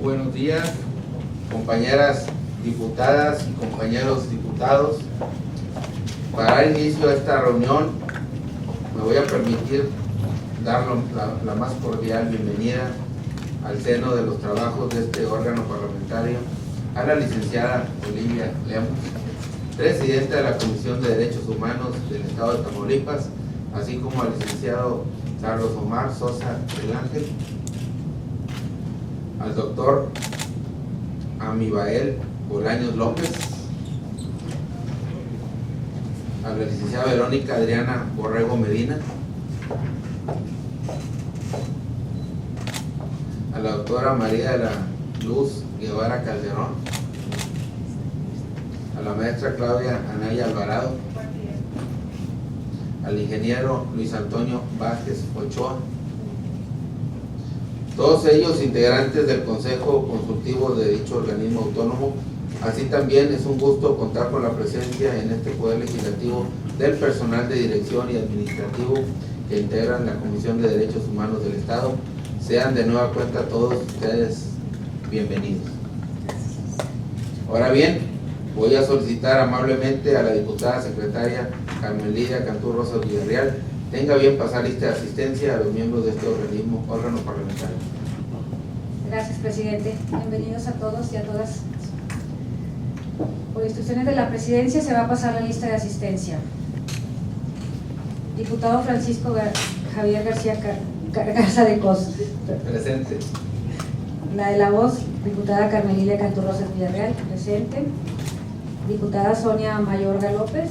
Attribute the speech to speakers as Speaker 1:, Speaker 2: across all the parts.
Speaker 1: Buenos días, compañeras diputadas y compañeros diputados. Para dar inicio a esta reunión, me voy a permitir dar la más cordial bienvenida al seno de los trabajos de este órgano parlamentario a la licenciada Olivia Lemus, presidenta de la Comisión de Derechos Humanos del Estado de Tamaulipas, así como al licenciado Carlos Omar Sosa del Ángel, al doctor Amibael Bolaños López, a la licenciada Verónica Adriana Borrego Medina, a la doctora María de la Luz Guevara Calderón, a la maestra Claudia Anaya Alvarado, al ingeniero Luis Antonio Vázquez Ochoa, todos ellos integrantes del Consejo Consultivo de dicho organismo autónomo. Así también es un gusto contar con la presencia en este Poder Legislativo del personal de dirección y administrativo que integran la Comisión de Derechos Humanos del Estado. Sean de nueva cuenta todos ustedes bienvenidos. Ahora bien, voy a solicitar amablemente a la diputada secretaria Carmen Lidia Cantú Rosas Villarreal tenga bien pasar lista de asistencia a los miembros de este órgano parlamentario.
Speaker 2: Gracias, presidente. Bienvenidos a todos y a todas. Por instrucciones de la presidencia se va a pasar la lista de asistencia. Diputado Francisco Javier García Garza de Cos.
Speaker 1: Presente.
Speaker 2: La de la voz, diputada Carmelilla Cantú Rosas Villarreal, presente. Diputada Sonia Mayorga López.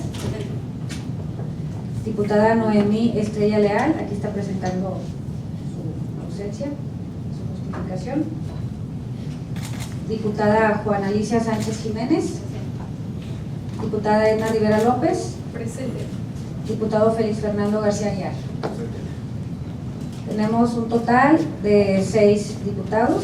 Speaker 2: Diputada Noemí Estrella Leal, aquí está presentando su ausencia, su justificación. Diputada Juana Alicia Sánchez Jiménez. Diputada Edna Rivera López.
Speaker 3: Presente.
Speaker 2: Diputado Félix Fernando García Aguiar. Tenemos un total de 6 diputados.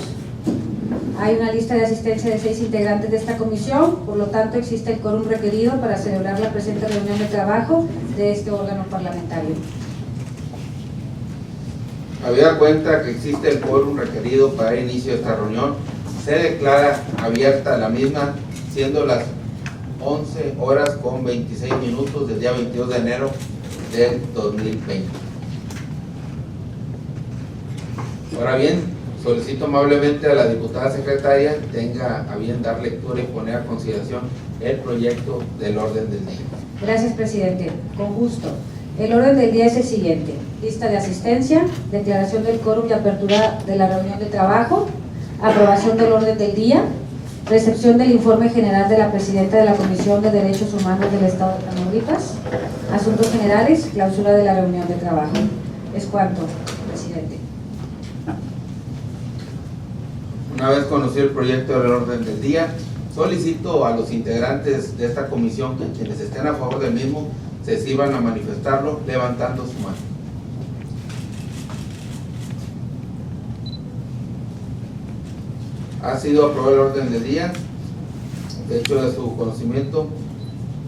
Speaker 2: Hay una lista de asistencia de 6 integrantes de esta comisión, por lo tanto existe el quórum requerido para celebrar la presente reunión de trabajo de este órgano parlamentario.
Speaker 1: Habida cuenta que existe el quórum requerido para el inicio de esta reunión, se declara abierta la misma, siendo las 11 horas con 26 minutos del día 22 de enero del 2020. Ahora bien, solicito amablemente a la diputada secretaria tenga a bien dar lectura y poner a consideración el proyecto del orden del día.
Speaker 2: Gracias, presidente. Con gusto. El orden del día es el siguiente: lista de asistencia, declaración del quórum y apertura de la reunión de trabajo, aprobación del orden del día, recepción del informe general de la presidenta de la Comisión de Derechos Humanos del Estado de Tamaulipas, asuntos generales, clausura de la reunión de trabajo. Es cuanto, presidente.
Speaker 1: Una vez conocido el proyecto del orden del día, solicito a los integrantes de esta comisión que quienes estén a favor del mismo se sirvan a manifestarlo levantando su mano. Ha sido aprobado el orden del día, de hecho de su conocimiento,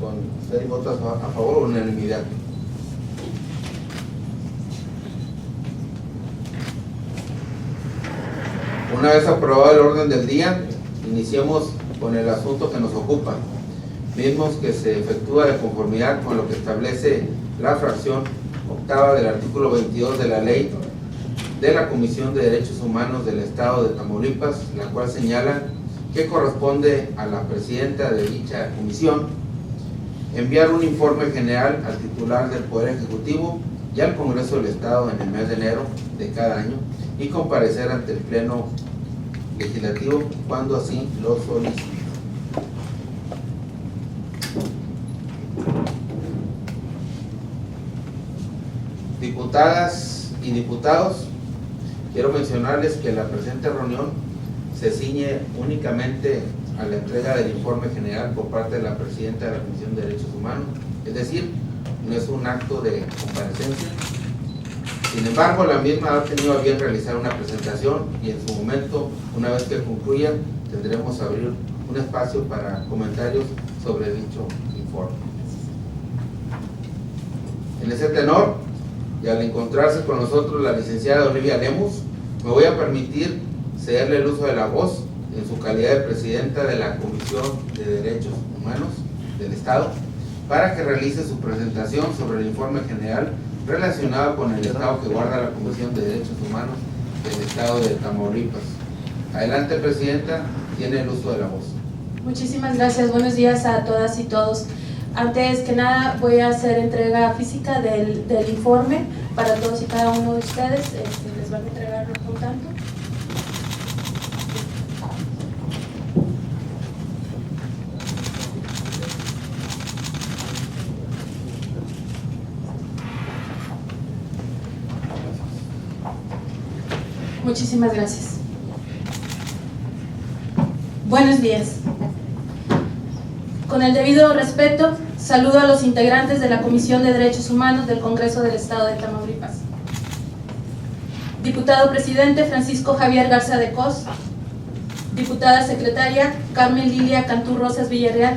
Speaker 1: con 6 votos a favor o unanimidad. Una vez aprobado el orden del día, iniciemos con el asunto que nos ocupa, mismos que se efectúa de conformidad con lo que establece la fracción octava del artículo 22 de la ley de la Comisión de Derechos Humanos del Estado de Tamaulipas, la cual señala que corresponde a la presidenta de dicha comisión enviar un informe general al titular del Poder Ejecutivo y al Congreso del Estado en el mes de enero de cada año y comparecer ante el Pleno Legislativo cuando así lo solicite. Diputadas y diputados, quiero mencionarles que la presente reunión se ciñe únicamente a la entrega del informe general por parte de la presidenta de la Comisión de Derechos Humanos, es decir, no es un acto de comparecencia. Sin embargo, la misma ha tenido a bien realizar una presentación y en su momento, una vez que concluya, tendremos a abrir un espacio para comentarios sobre dicho informe. En ese tenor, y al encontrarse con nosotros la licenciada Olivia Lemus, me voy a permitir cederle el uso de la voz en su calidad de presidenta de la Comisión de Derechos Humanos del Estado para que realice su presentación sobre el informe general relacionado con el estado que guarda la Comisión de Derechos Humanos del Estado de Tamaulipas. Adelante, presidenta, tiene el uso de la voz.
Speaker 3: Muchísimas gracias, buenos días a todas y todos. Antes que nada voy a hacer entrega física del informe para todos y cada uno de ustedes. Les van a entregarlo con tanto. Muchísimas gracias. Buenos días. Con el debido respeto, saludo a los integrantes de la Comisión de Derechos Humanos del Congreso del Estado de Tamaulipas. Diputado Presidente Francisco Javier Garza de Cos. Diputada Secretaria Carmen Lilia Cantú Rosas Villarreal.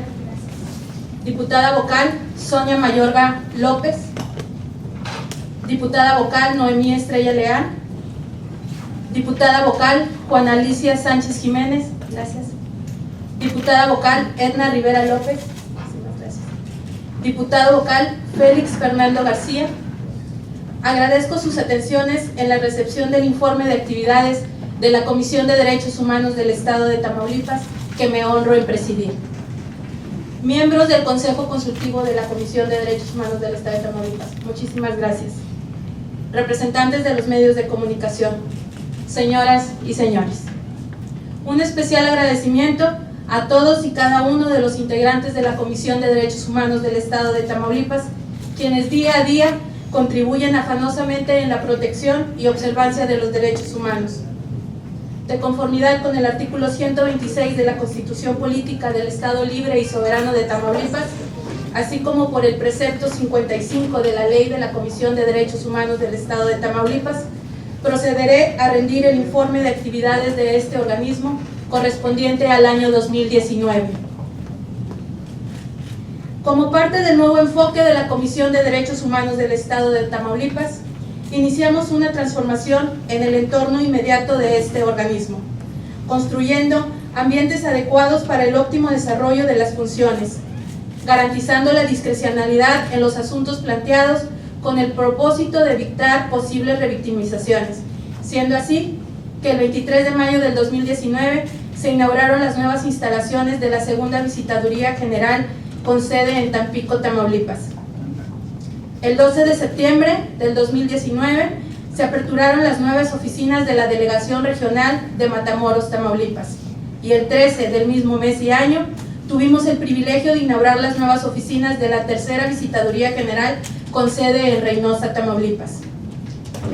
Speaker 3: Diputada Vocal Sonia Mayorga López. Diputada Vocal Noemí Estrella Leal. Diputada Vocal Juana Alicia Sánchez Jiménez. Gracias. Diputada Vocal Edna Rivera López. Gracias. Diputado Vocal Félix Fernando García. Agradezco sus atenciones en la recepción del informe de actividades de la Comisión de Derechos Humanos del Estado de Tamaulipas, que me honro en presidir. Miembros del Consejo Consultivo de la Comisión de Derechos Humanos del Estado de Tamaulipas, muchísimas gracias. Representantes de los medios de comunicación, señoras y señores, un especial agradecimiento a todos y cada uno de los integrantes de la Comisión de Derechos Humanos del Estado de Tamaulipas, quienes día a día contribuyen afanosamente en la protección y observancia de los derechos humanos. De conformidad con el artículo 126 de la Constitución Política del Estado Libre y Soberano de Tamaulipas, así como por el precepto 55 de la Ley de la Comisión de Derechos Humanos del Estado de Tamaulipas, procederé a rendir el informe de actividades de este organismo correspondiente al año 2019. Como parte del nuevo enfoque de la Comisión de Derechos Humanos del Estado de Tamaulipas, iniciamos una transformación en el entorno inmediato de este organismo, construyendo ambientes adecuados para el óptimo desarrollo de las funciones, garantizando la discrecionalidad en los asuntos planteados con el propósito de evitar posibles revictimizaciones, siendo así que el 23 de mayo del 2019 se inauguraron las nuevas instalaciones de la Segunda Visitaduría General con sede en Tampico, Tamaulipas. El 12 de septiembre del 2019 se aperturaron las nuevas oficinas de la Delegación Regional de Matamoros, Tamaulipas, y el 13 del mismo mes y año tuvimos el privilegio de inaugurar las nuevas oficinas de la Tercera Visitaduría General con sede en Reynosa, Tamaulipas.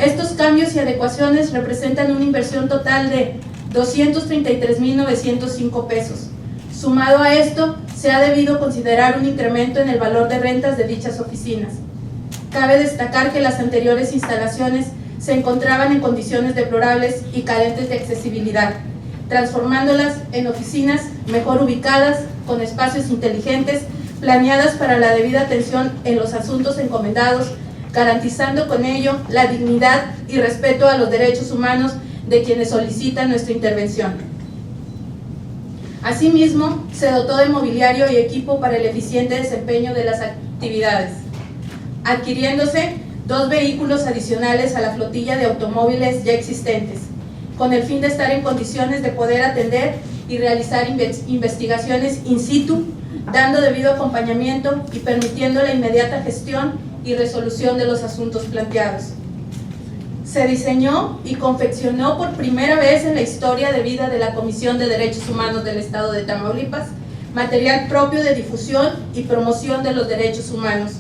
Speaker 3: Estos cambios y adecuaciones representan una inversión total de 233,905 pesos. Sumado a esto, se ha debido considerar un incremento en el valor de rentas de dichas oficinas. Cabe destacar que las anteriores instalaciones se encontraban en condiciones deplorables y carentes de accesibilidad, transformándolas en oficinas mejor ubicadas, con espacios inteligentes, planeadas para la debida atención en los asuntos encomendados, garantizando con ello la dignidad y respeto a los derechos humanos de quienes solicitan nuestra intervención. Asimismo, se dotó de mobiliario y equipo para el eficiente desempeño de las actividades, adquiriéndose 2 vehículos adicionales a la flotilla de automóviles ya existentes, con el fin de estar en condiciones de poder atender y realizar investigaciones in situ, dando debido acompañamiento y permitiendo la inmediata gestión y resolución de los asuntos planteados. Se diseñó y confeccionó por primera vez en la historia de vida de la Comisión de Derechos Humanos del Estado de Tamaulipas material propio de difusión y promoción de los derechos humanos,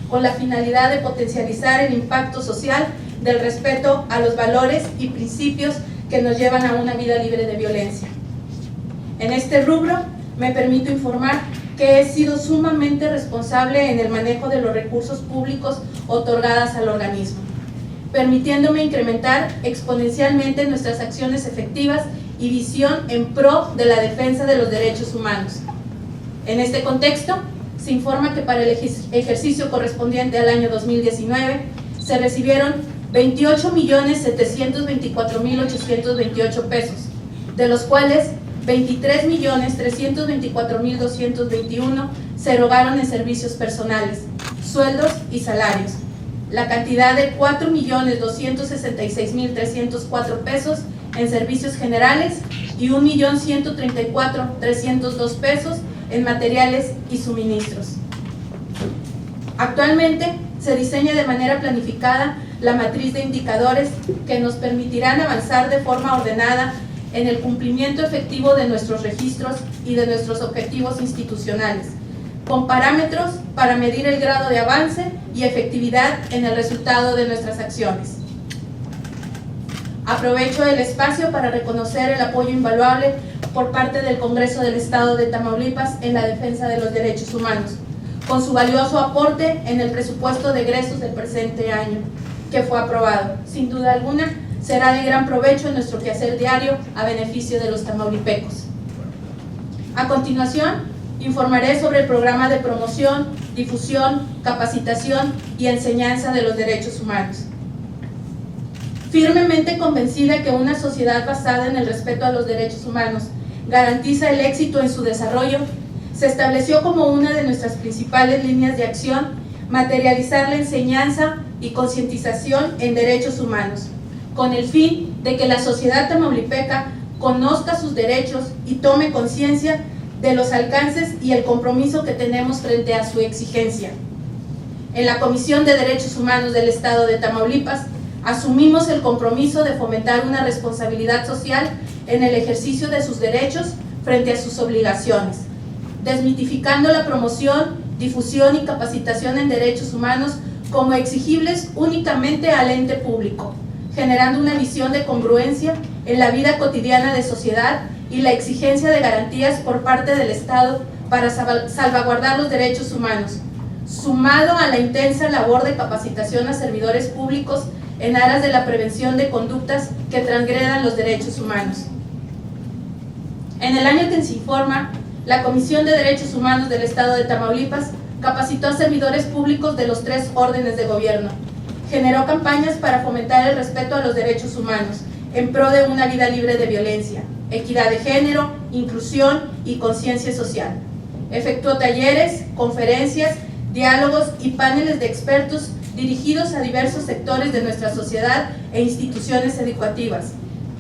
Speaker 3: con la finalidad de potencializar el impacto social del respeto a los valores y principios que nos llevan a una vida libre de violencia. En este rubro, me permito informar que he sido sumamente responsable en el manejo de los recursos públicos otorgadas al organismo, permitiéndome incrementar exponencialmente nuestras acciones efectivas y visión en pro de la defensa de los derechos humanos. En este contexto, se informa que para el ejercicio correspondiente al año 2019 se recibieron 28,724,828 pesos, de los cuales 23.324.221 se erogaron en servicios personales, sueldos y salarios. La cantidad de 4.266.304 pesos en servicios generales y 1.134.302 pesos en materiales y suministros. Actualmente se diseña de manera planificada la matriz de indicadores que nos permitirán avanzar de forma ordenada en el cumplimiento efectivo de nuestros registros y de nuestros objetivos institucionales, con parámetros para medir el grado de avance y efectividad en el resultado de nuestras acciones. Aprovecho el espacio para reconocer el apoyo invaluable por parte del Congreso del Estado de Tamaulipas en la defensa de los derechos humanos, con su valioso aporte en el presupuesto de egresos del presente año, que fue aprobado. Sin duda alguna, será de gran provecho en nuestro quehacer diario a beneficio de los tamaulipecos. A continuación, informaré sobre el programa de promoción, difusión, capacitación y enseñanza de los derechos humanos. Firmemente convencida que una sociedad basada en el respeto a los derechos humanos garantiza el éxito en su desarrollo, se estableció como una de nuestras principales líneas de acción materializar la enseñanza y concientización en derechos humanos, con el fin de que la sociedad tamaulipeca conozca sus derechos y tome conciencia de los alcances y el compromiso que tenemos frente a su exigencia. En la Comisión de Derechos Humanos del Estado de Tamaulipas, asumimos el compromiso de fomentar una responsabilidad social en el ejercicio de sus derechos frente a sus obligaciones, desmitificando la promoción, difusión y capacitación en derechos humanos como exigibles únicamente al ente público, generando una visión de congruencia en la vida cotidiana de sociedad y la exigencia de garantías por parte del Estado para salvaguardar los derechos humanos, sumado a la intensa labor de capacitación a servidores públicos en aras de la prevención de conductas que transgredan los derechos humanos. En el año que se informa, la Comisión de Derechos Humanos del Estado de Tamaulipas capacitó a servidores públicos de los 3 órdenes de gobierno, generó campañas para fomentar el respeto a los derechos humanos en pro de una vida libre de violencia, equidad de género, inclusión y conciencia social. Efectuó talleres, conferencias, diálogos y paneles de expertos dirigidos a diversos sectores de nuestra sociedad e instituciones educativas.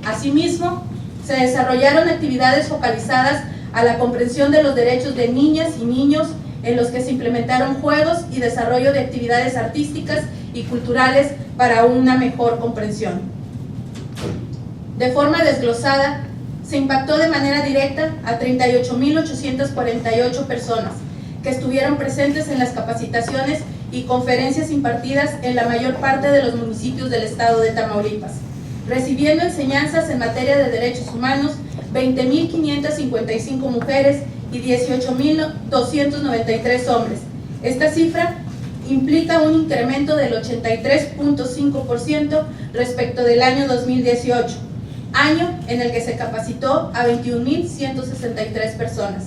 Speaker 3: Asimismo, se desarrollaron actividades focalizadas a la comprensión de los derechos de niñas y niños, en los que se implementaron juegos y desarrollo de actividades artísticas y culturales para una mejor comprensión. De forma desglosada, se impactó de manera directa a 38.848 personas que estuvieron presentes en las capacitaciones y conferencias impartidas en la mayor parte de los municipios del estado de Tamaulipas, recibiendo enseñanzas en materia de derechos humanos 20.555 mujeres y 18.293 hombres. Esta cifra implica un incremento del 83.5% respecto del año 2018, año en el que se capacitó a 21.163 personas.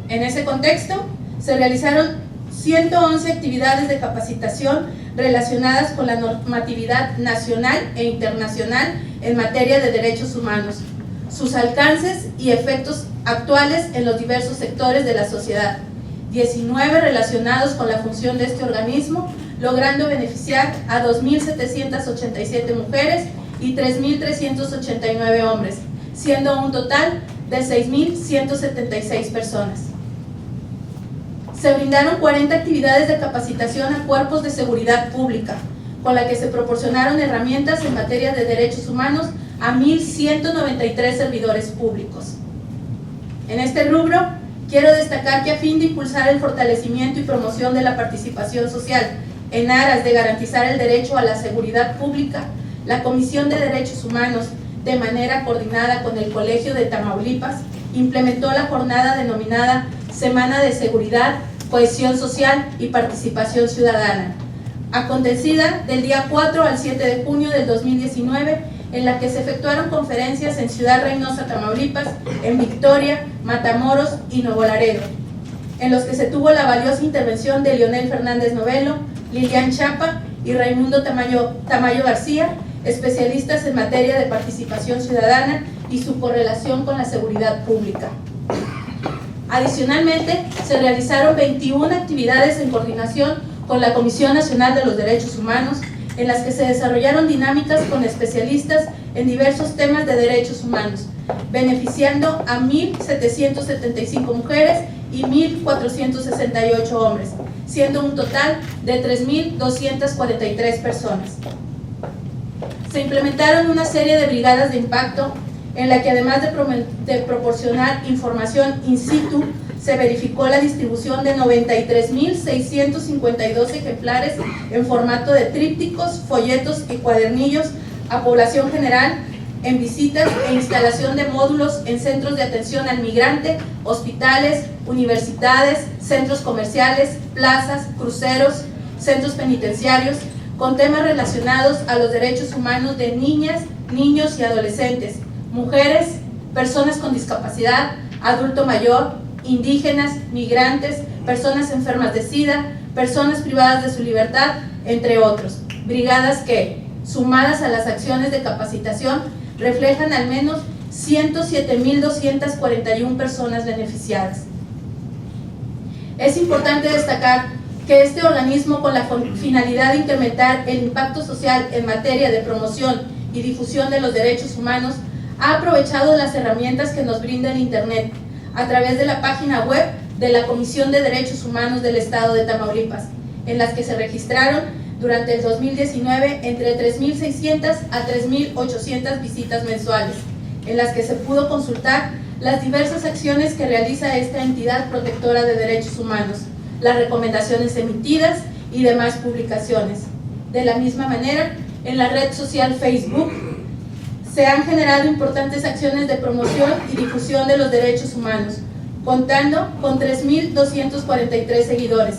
Speaker 3: En ese contexto, se realizaron 111 actividades de capacitación relacionadas con la normatividad nacional e internacional en materia de derechos humanos, sus alcances y efectos actuales en los diversos sectores de la sociedad, 19 relacionados con la función de este organismo, logrando beneficiar a 2.787 mujeres y 3.389 hombres, siendo un total de 6.176 personas. Se brindaron 40 actividades de capacitación a cuerpos de seguridad pública, con la que se proporcionaron herramientas en materia de derechos humanos a 1.193 servidores públicos. En este rubro, quiero destacar que a fin de impulsar el fortalecimiento y promoción de la participación social en aras de garantizar el derecho a la seguridad pública, la Comisión de Derechos Humanos, de manera coordinada con el Colegio de Tamaulipas, implementó la jornada denominada Semana de Seguridad, Cohesión Social y Participación Ciudadana, acontecida del día 4 al 7 de junio del 2019, en la que se efectuaron conferencias en Ciudad Reynosa, Tamaulipas, en Victoria, Matamoros y Nuevo Laredo, en los que se tuvo la valiosa intervención de Leonel Fernández Novelo, Lilian Chapa y Raimundo Tamayo García, especialistas en materia de participación ciudadana y su correlación con la seguridad pública. Adicionalmente, se realizaron 21 actividades en coordinación con la Comisión Nacional de los Derechos Humanos, en las que se desarrollaron dinámicas con especialistas en diversos temas de derechos humanos, beneficiando a 1.775 mujeres y 1.468 hombres, siendo un total de 3.243 personas. Se implementaron una serie de brigadas de impacto en la que, además de proporcionar información in situ, se verificó la distribución de 93.652 ejemplares en formato de trípticos, folletos y cuadernillos a población general, en visitas e instalación de módulos en centros de atención al migrante, hospitales, universidades, centros comerciales, plazas, cruceros, centros penitenciarios, con temas relacionados a los derechos humanos de niñas, niños y adolescentes, mujeres, personas con discapacidad, adulto mayor, indígenas, migrantes, personas enfermas de SIDA, personas privadas de su libertad, entre otros. Brigadas que, sumadas a las acciones de capacitación, reflejan al menos 107.241 personas beneficiadas. Es importante destacar que este organismo, con la finalidad de incrementar el impacto social en materia de promoción y difusión de los derechos humanos, ha aprovechado las herramientas que nos brinda el Internet a través de la página web de la Comisión de Derechos Humanos del Estado de Tamaulipas, en las que se registraron durante el 2019 entre 3.600 a 3.800 visitas mensuales, en las que se pudo consultar las diversas acciones que realiza esta entidad protectora de derechos humanos, las recomendaciones emitidas y demás publicaciones. De la misma manera, en la red social Facebook, se han generado importantes acciones de promoción y difusión de los derechos humanos, contando con 3.243 seguidores.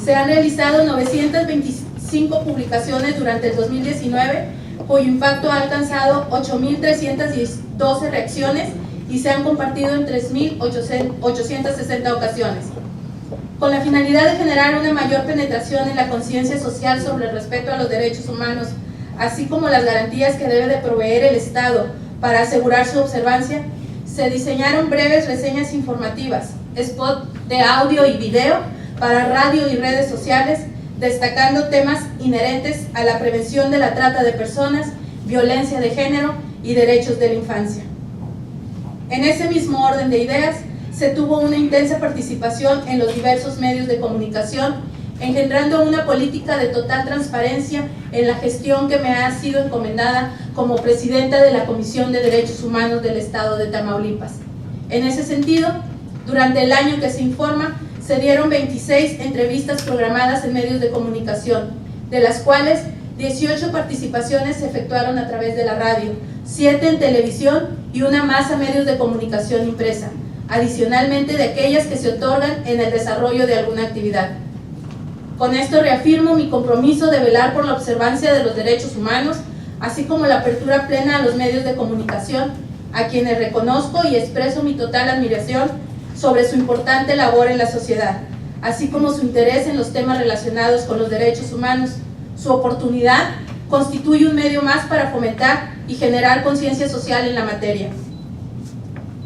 Speaker 3: Se han realizado 925 publicaciones durante el 2019, cuyo impacto ha alcanzado 8.312 reacciones y se han compartido en 3.860 ocasiones. Con la finalidad de generar una mayor penetración en la conciencia social sobre el respeto a los derechos humanos, así como las garantías que debe de proveer el Estado para asegurar su observancia, se diseñaron breves reseñas informativas, spot de audio y video para radio y redes sociales, destacando temas inherentes a la prevención de la trata de personas, violencia de género y derechos de la infancia. En ese mismo orden de ideas, se tuvo una intensa participación en los diversos medios de comunicación, engendrando una política de total transparencia en la gestión que me ha sido encomendada como presidenta de la Comisión de Derechos Humanos del Estado de Tamaulipas. En ese sentido, durante el año que se informa, se dieron 26 entrevistas programadas en medios de comunicación, de las cuales 18 participaciones se efectuaron a través de la radio, 7 en televisión y una más a medios de comunicación impresa, adicionalmente de aquellas que se otorgan en el desarrollo de alguna actividad. Con esto reafirmo mi compromiso de velar por la observancia de los derechos humanos, así como la apertura plena a los medios de comunicación, a quienes reconozco y expreso mi total admiración sobre su importante labor en la sociedad, así como su interés en los temas relacionados con los derechos humanos. Su oportunidad constituye un medio más para fomentar y generar conciencia social en la materia.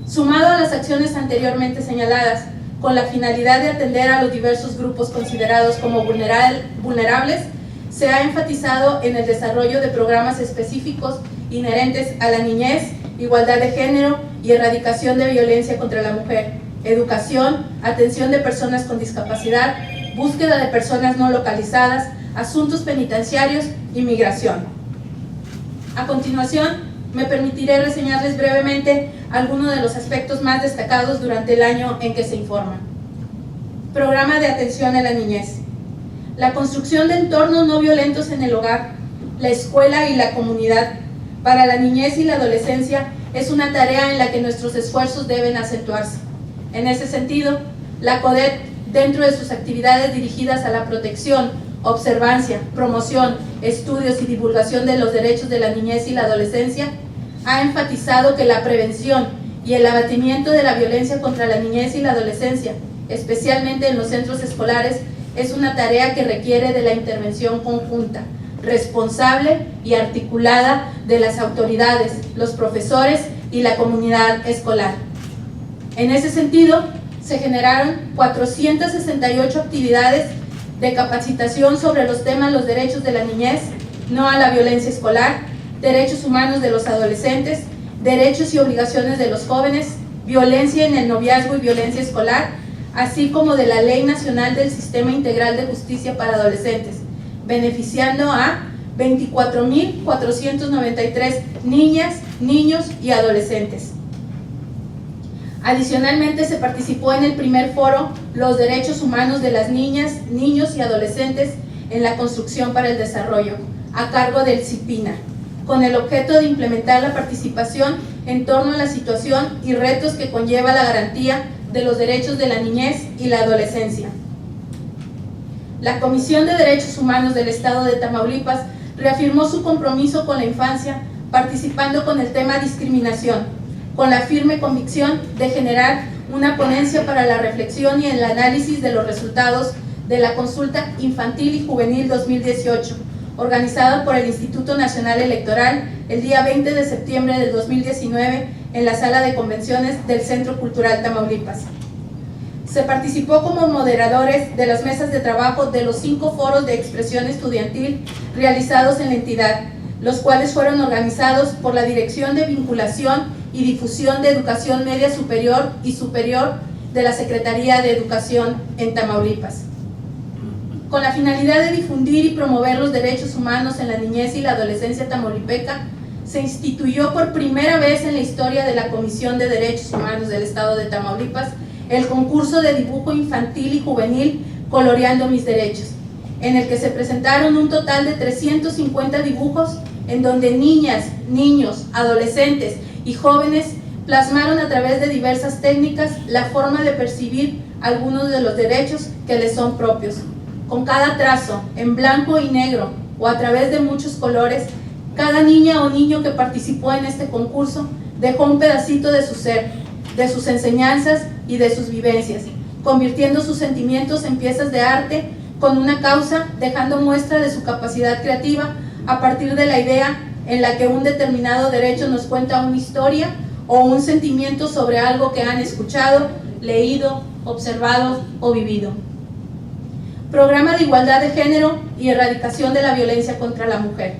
Speaker 3: Sumado a las acciones anteriormente señaladas, con la finalidad de atender a los diversos grupos considerados como vulnerables, se ha enfatizado en el desarrollo de programas específicos inherentes a la niñez, igualdad de género y erradicación de violencia contra la mujer, educación, atención de personas con discapacidad, búsqueda de personas no localizadas, asuntos penitenciarios y migración. A continuación, me permitiré reseñarles brevemente algunos de los aspectos más destacados durante el año en que se informa. Programa de atención a la niñez. La construcción de entornos no violentos en el hogar, la escuela y la comunidad para la niñez y la adolescencia es una tarea en la que nuestros esfuerzos deben acentuarse. En ese sentido, la CODET, dentro de sus actividades dirigidas a la protección, observancia, promoción, estudios y divulgación de los derechos de la niñez y la adolescencia, ha enfatizado que la prevención y el abatimiento de la violencia contra la niñez y la adolescencia, especialmente en los centros escolares, es una tarea que requiere de la intervención conjunta, responsable y articulada de las autoridades, los profesores y la comunidad escolar. En ese sentido, se generaron 468 actividades de capacitación sobre los temas los derechos de la niñez, no a la violencia escolar, derechos humanos de los adolescentes, derechos y obligaciones de los jóvenes, violencia en el noviazgo y violencia escolar, así como de la Ley Nacional del Sistema Integral de Justicia para Adolescentes, beneficiando a 24.493 niñas, niños y adolescentes. Adicionalmente, se participó en el primer foro Los Derechos Humanos de las Niñas, Niños y Adolescentes en la Construcción para el Desarrollo, a cargo del CIPINA, con el objeto de implementar la participación en torno a la situación y retos que conlleva la garantía de los derechos de la niñez y la adolescencia. La Comisión de Derechos Humanos del Estado de Tamaulipas reafirmó su compromiso con la infancia, participando con el tema discriminación, con la firme convicción de generar una ponencia para la reflexión y el análisis de los resultados de la Consulta Infantil y Juvenil 2018, organizada por el Instituto Nacional Electoral el día 20 de septiembre del 2019 en la Sala de Convenciones del Centro Cultural Tamaulipas. Se participó como moderadores de las mesas de trabajo de los 5 foros de expresión estudiantil realizados en la entidad, los cuales fueron organizados por la Dirección de Vinculación y Difusión de Educación Media Superior y Superior de la Secretaría de Educación en Tamaulipas. Con la finalidad de difundir y promover los derechos humanos en la niñez y la adolescencia tamaulipeca, se instituyó por primera vez en la historia de la Comisión de Derechos Humanos del Estado de Tamaulipas el concurso de dibujo infantil y juvenil Coloreando Mis Derechos, en el que se presentaron un total de 350 dibujos en donde niñas, niños, adolescentes y jóvenes plasmaron a través de diversas técnicas la forma de percibir algunos de los derechos que les son propios. Con cada trazo, en blanco y negro o a través de muchos colores, cada niña o niño que participó en este concurso dejó un pedacito de su ser, de sus enseñanzas y de sus vivencias, convirtiendo sus sentimientos en piezas de arte con una causa, dejando muestra de su capacidad creativa a partir de la idea en la que un determinado derecho nos cuenta una historia o un sentimiento sobre algo que han escuchado, leído, observado o vivido. Programa de Igualdad de Género y Erradicación de la Violencia contra la Mujer.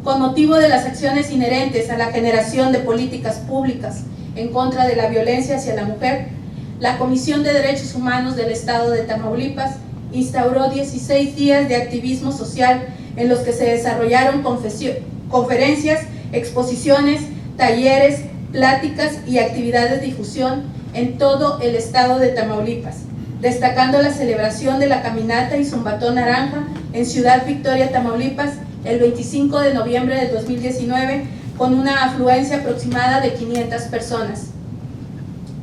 Speaker 3: Con motivo de las acciones inherentes a la generación de políticas públicas en contra de la violencia hacia la mujer, la Comisión de Derechos Humanos del Estado de Tamaulipas instauró 16 días de activismo social en los que se desarrollaron conferencias, exposiciones, talleres, pláticas y actividades de difusión en todo el estado de Tamaulipas, destacando la celebración de la Caminata y Zumbatón Naranja en Ciudad Victoria, Tamaulipas, el 25 de noviembre de 2019, con una afluencia aproximada de 500 personas.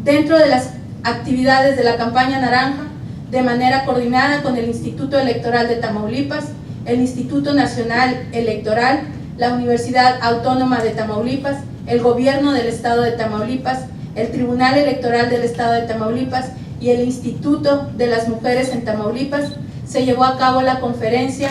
Speaker 3: Dentro de las actividades de la campaña naranja, de manera coordinada con el Instituto Electoral de Tamaulipas, el Instituto Nacional Electoral, la Universidad Autónoma de Tamaulipas, el Gobierno del Estado de Tamaulipas, el Tribunal Electoral del Estado de Tamaulipas y el Instituto de las Mujeres en Tamaulipas, se llevó a cabo la conferencia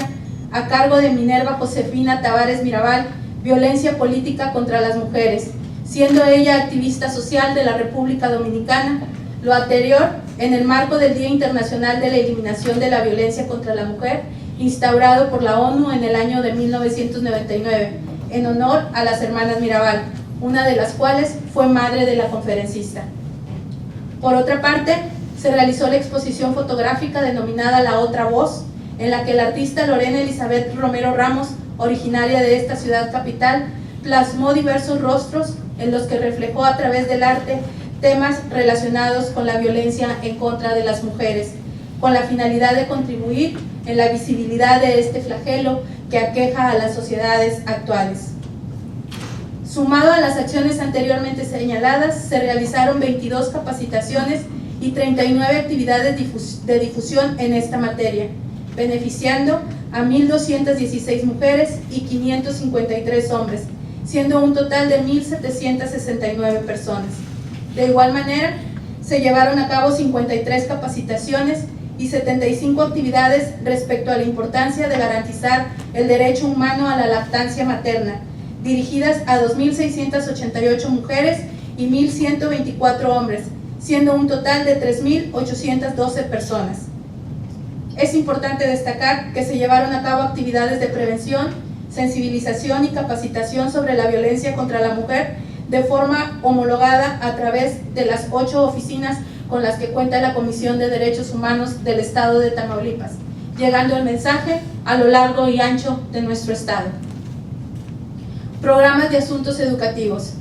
Speaker 3: a cargo de Minerva Josefina Tavares Mirabal, Violencia Política contra las Mujeres, siendo ella activista social de la República Dominicana, lo anterior en el marco del Día Internacional de la Eliminación de la Violencia contra la Mujer, instaurado por la ONU en el año de 1999, en honor a las hermanas Mirabal, una de las cuales fue madre de la conferencista. Por otra parte, se realizó la exposición fotográfica denominada La Otra Voz, en la que la artista Lorena Elizabeth Romero Ramos, originaria de esta ciudad capital, plasmó diversos rostros en los que reflejó a través del arte temas relacionados con la violencia en contra de las mujeres, con la finalidad de contribuir en la visibilidad de este flagelo que aqueja a las sociedades actuales. Sumado a las acciones anteriormente señaladas, se realizaron 22 capacitaciones y 39 actividades de difusión en esta materia, beneficiando a 1.216 mujeres y 553 hombres, siendo un total de 1.769 personas. De igual manera, se llevaron a cabo 53 capacitaciones y 75 actividades respecto a la importancia de garantizar el derecho humano a la lactancia materna, dirigidas a 2.688 mujeres y 1.124 hombres, siendo un total de 3.812 personas. Es importante destacar que se llevaron a cabo actividades de prevención, sensibilización y capacitación sobre la violencia contra la mujer de forma homologada a través de las 8 oficinas con las que cuenta la Comisión de Derechos Humanos del Estado de Tamaulipas, llegando el mensaje a lo largo y ancho de nuestro estado. Programas de asuntos educativos.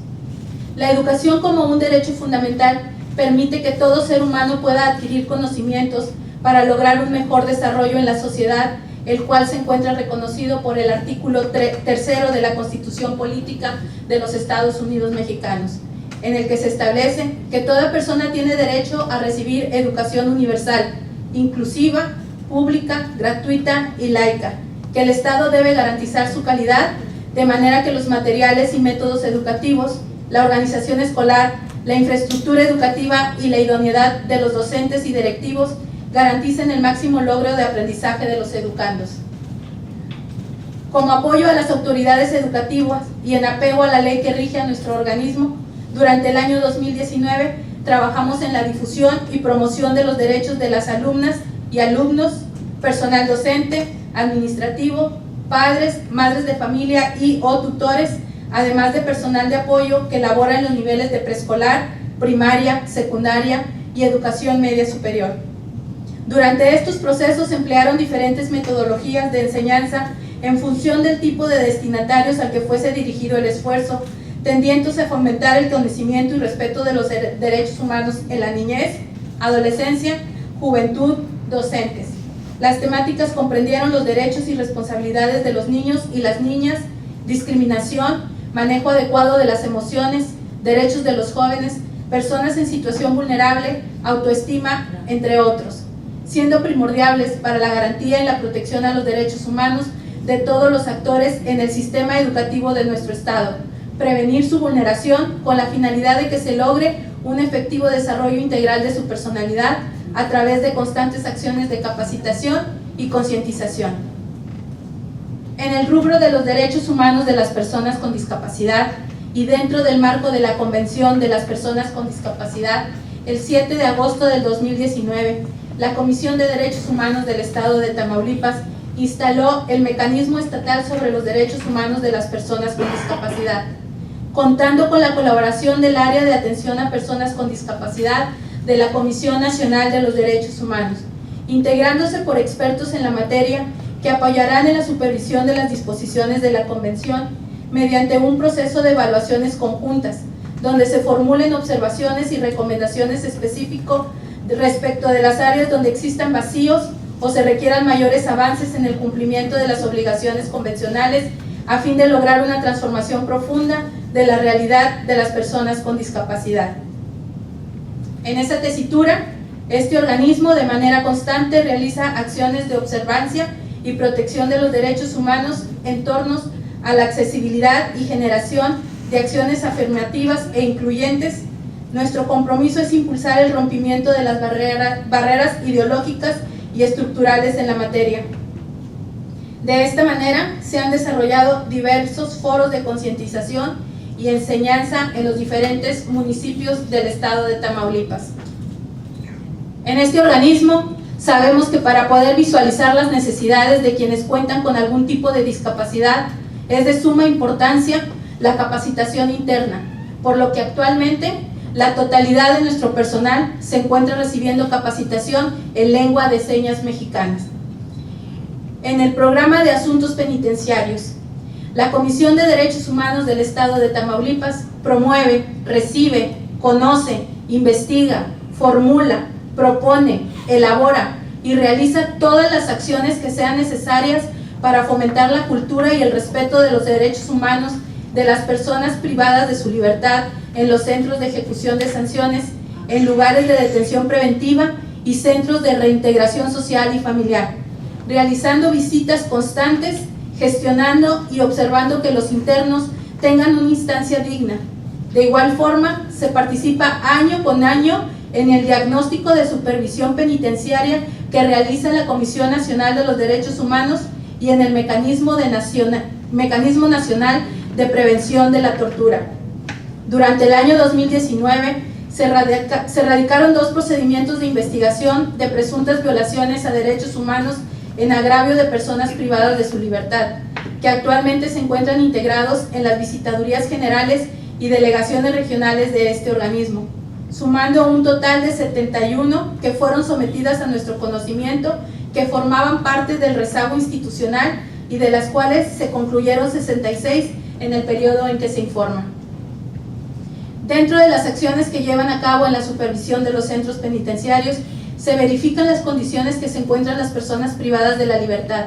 Speaker 3: La educación como un derecho fundamental permite que todo ser humano pueda adquirir conocimientos para lograr un mejor desarrollo en la sociedad, el cual se encuentra reconocido por el artículo 3º de la Constitución Política de los Estados Unidos Mexicanos, en el que se establece que toda persona tiene derecho a recibir educación universal, inclusiva, pública, gratuita y laica, que el Estado debe garantizar su calidad, de manera que los materiales y métodos educativos, la organización escolar, la infraestructura educativa y la idoneidad de los docentes y directivos garanticen el máximo logro de aprendizaje de los educandos. Como apoyo a las autoridades educativas y en apego a la ley que rige a nuestro organismo, durante el año 2019 trabajamos en la difusión y promoción de los derechos de las alumnas y alumnos, personal docente, administrativo, padres, madres de familia y o tutores, además de personal de apoyo que labora en los niveles de preescolar, primaria, secundaria y educación media superior. Durante estos procesos se emplearon diferentes metodologías de enseñanza en función del tipo de destinatarios al que fuese dirigido el esfuerzo, tendientes a fomentar el conocimiento y respeto de los derechos humanos en la niñez, adolescencia, juventud, docentes. Las temáticas comprendieron los derechos y responsabilidades de los niños y las niñas, discriminación, manejo adecuado de las emociones, derechos de los jóvenes, personas en situación vulnerable, autoestima, entre otros, siendo primordiales para la garantía y la protección a los derechos humanos de todos los actores en el sistema educativo de nuestro Estado, prevenir su vulneración con la finalidad de que se logre un efectivo desarrollo integral de su personalidad a través de constantes acciones de capacitación y concientización. En el rubro de los derechos humanos de las personas con discapacidad y dentro del marco de la Convención de las Personas con Discapacidad, el 7 de agosto del 2019, la Comisión de Derechos Humanos del Estado de Tamaulipas instaló el Mecanismo Estatal sobre los Derechos Humanos de las Personas con Discapacidad, contando con la colaboración del Área de Atención a Personas con Discapacidad de la Comisión Nacional de los Derechos Humanos, integrándose por expertos en la materia que apoyarán en la supervisión de las disposiciones de la Convención mediante un proceso de evaluaciones conjuntas, donde se formulen observaciones y recomendaciones específicas respecto de las áreas donde existan vacíos o se requieran mayores avances en el cumplimiento de las obligaciones convencionales a fin de lograr una transformación profunda de la realidad de las personas con discapacidad. En esa tesitura, este organismo de manera constante realiza acciones de observancia y protección de los derechos humanos en torno a la accesibilidad y generación de acciones afirmativas e incluyentes. Nuestro compromiso es impulsar el rompimiento de las barreras ideológicas y estructurales en la materia. De esta manera, se han desarrollado diversos foros de concientización y enseñanza en los diferentes municipios del estado de Tamaulipas. En este organismo, sabemos que para poder visualizar las necesidades de quienes cuentan con algún tipo de discapacidad, es de suma importancia la capacitación interna, por lo que actualmente la totalidad de nuestro personal se encuentra recibiendo capacitación en lengua de señas mexicanas. En el programa de asuntos penitenciarios, la Comisión de Derechos Humanos del Estado de Tamaulipas promueve, recibe, conoce, investiga, formula, propone, elabora y realiza todas las acciones que sean necesarias para fomentar la cultura y el respeto de los derechos humanos de las personas privadas de su libertad en los centros de ejecución de sanciones, en lugares de detención preventiva y centros de reintegración social y familiar, realizando visitas constantes, gestionando y observando que los internos tengan una instancia digna. De igual forma, se participa año con año en el diagnóstico de supervisión penitenciaria que realiza la Comisión Nacional de los Derechos Humanos y en el Mecanismo Nacional de prevención de la tortura. Durante el año 2019 se radicaron 2 procedimientos de investigación de presuntas violaciones a derechos humanos en agravio de personas privadas de su libertad, que actualmente se encuentran integrados en las visitadurías generales y delegaciones regionales de este organismo, sumando un total de 71 que fueron sometidas a nuestro conocimiento, que formaban parte del rezago institucional y de las cuales se concluyeron 66 en el periodo en que se informa. Dentro de las acciones que llevan a cabo en la supervisión de los centros penitenciarios, se verifican las condiciones que se encuentran las personas privadas de la libertad.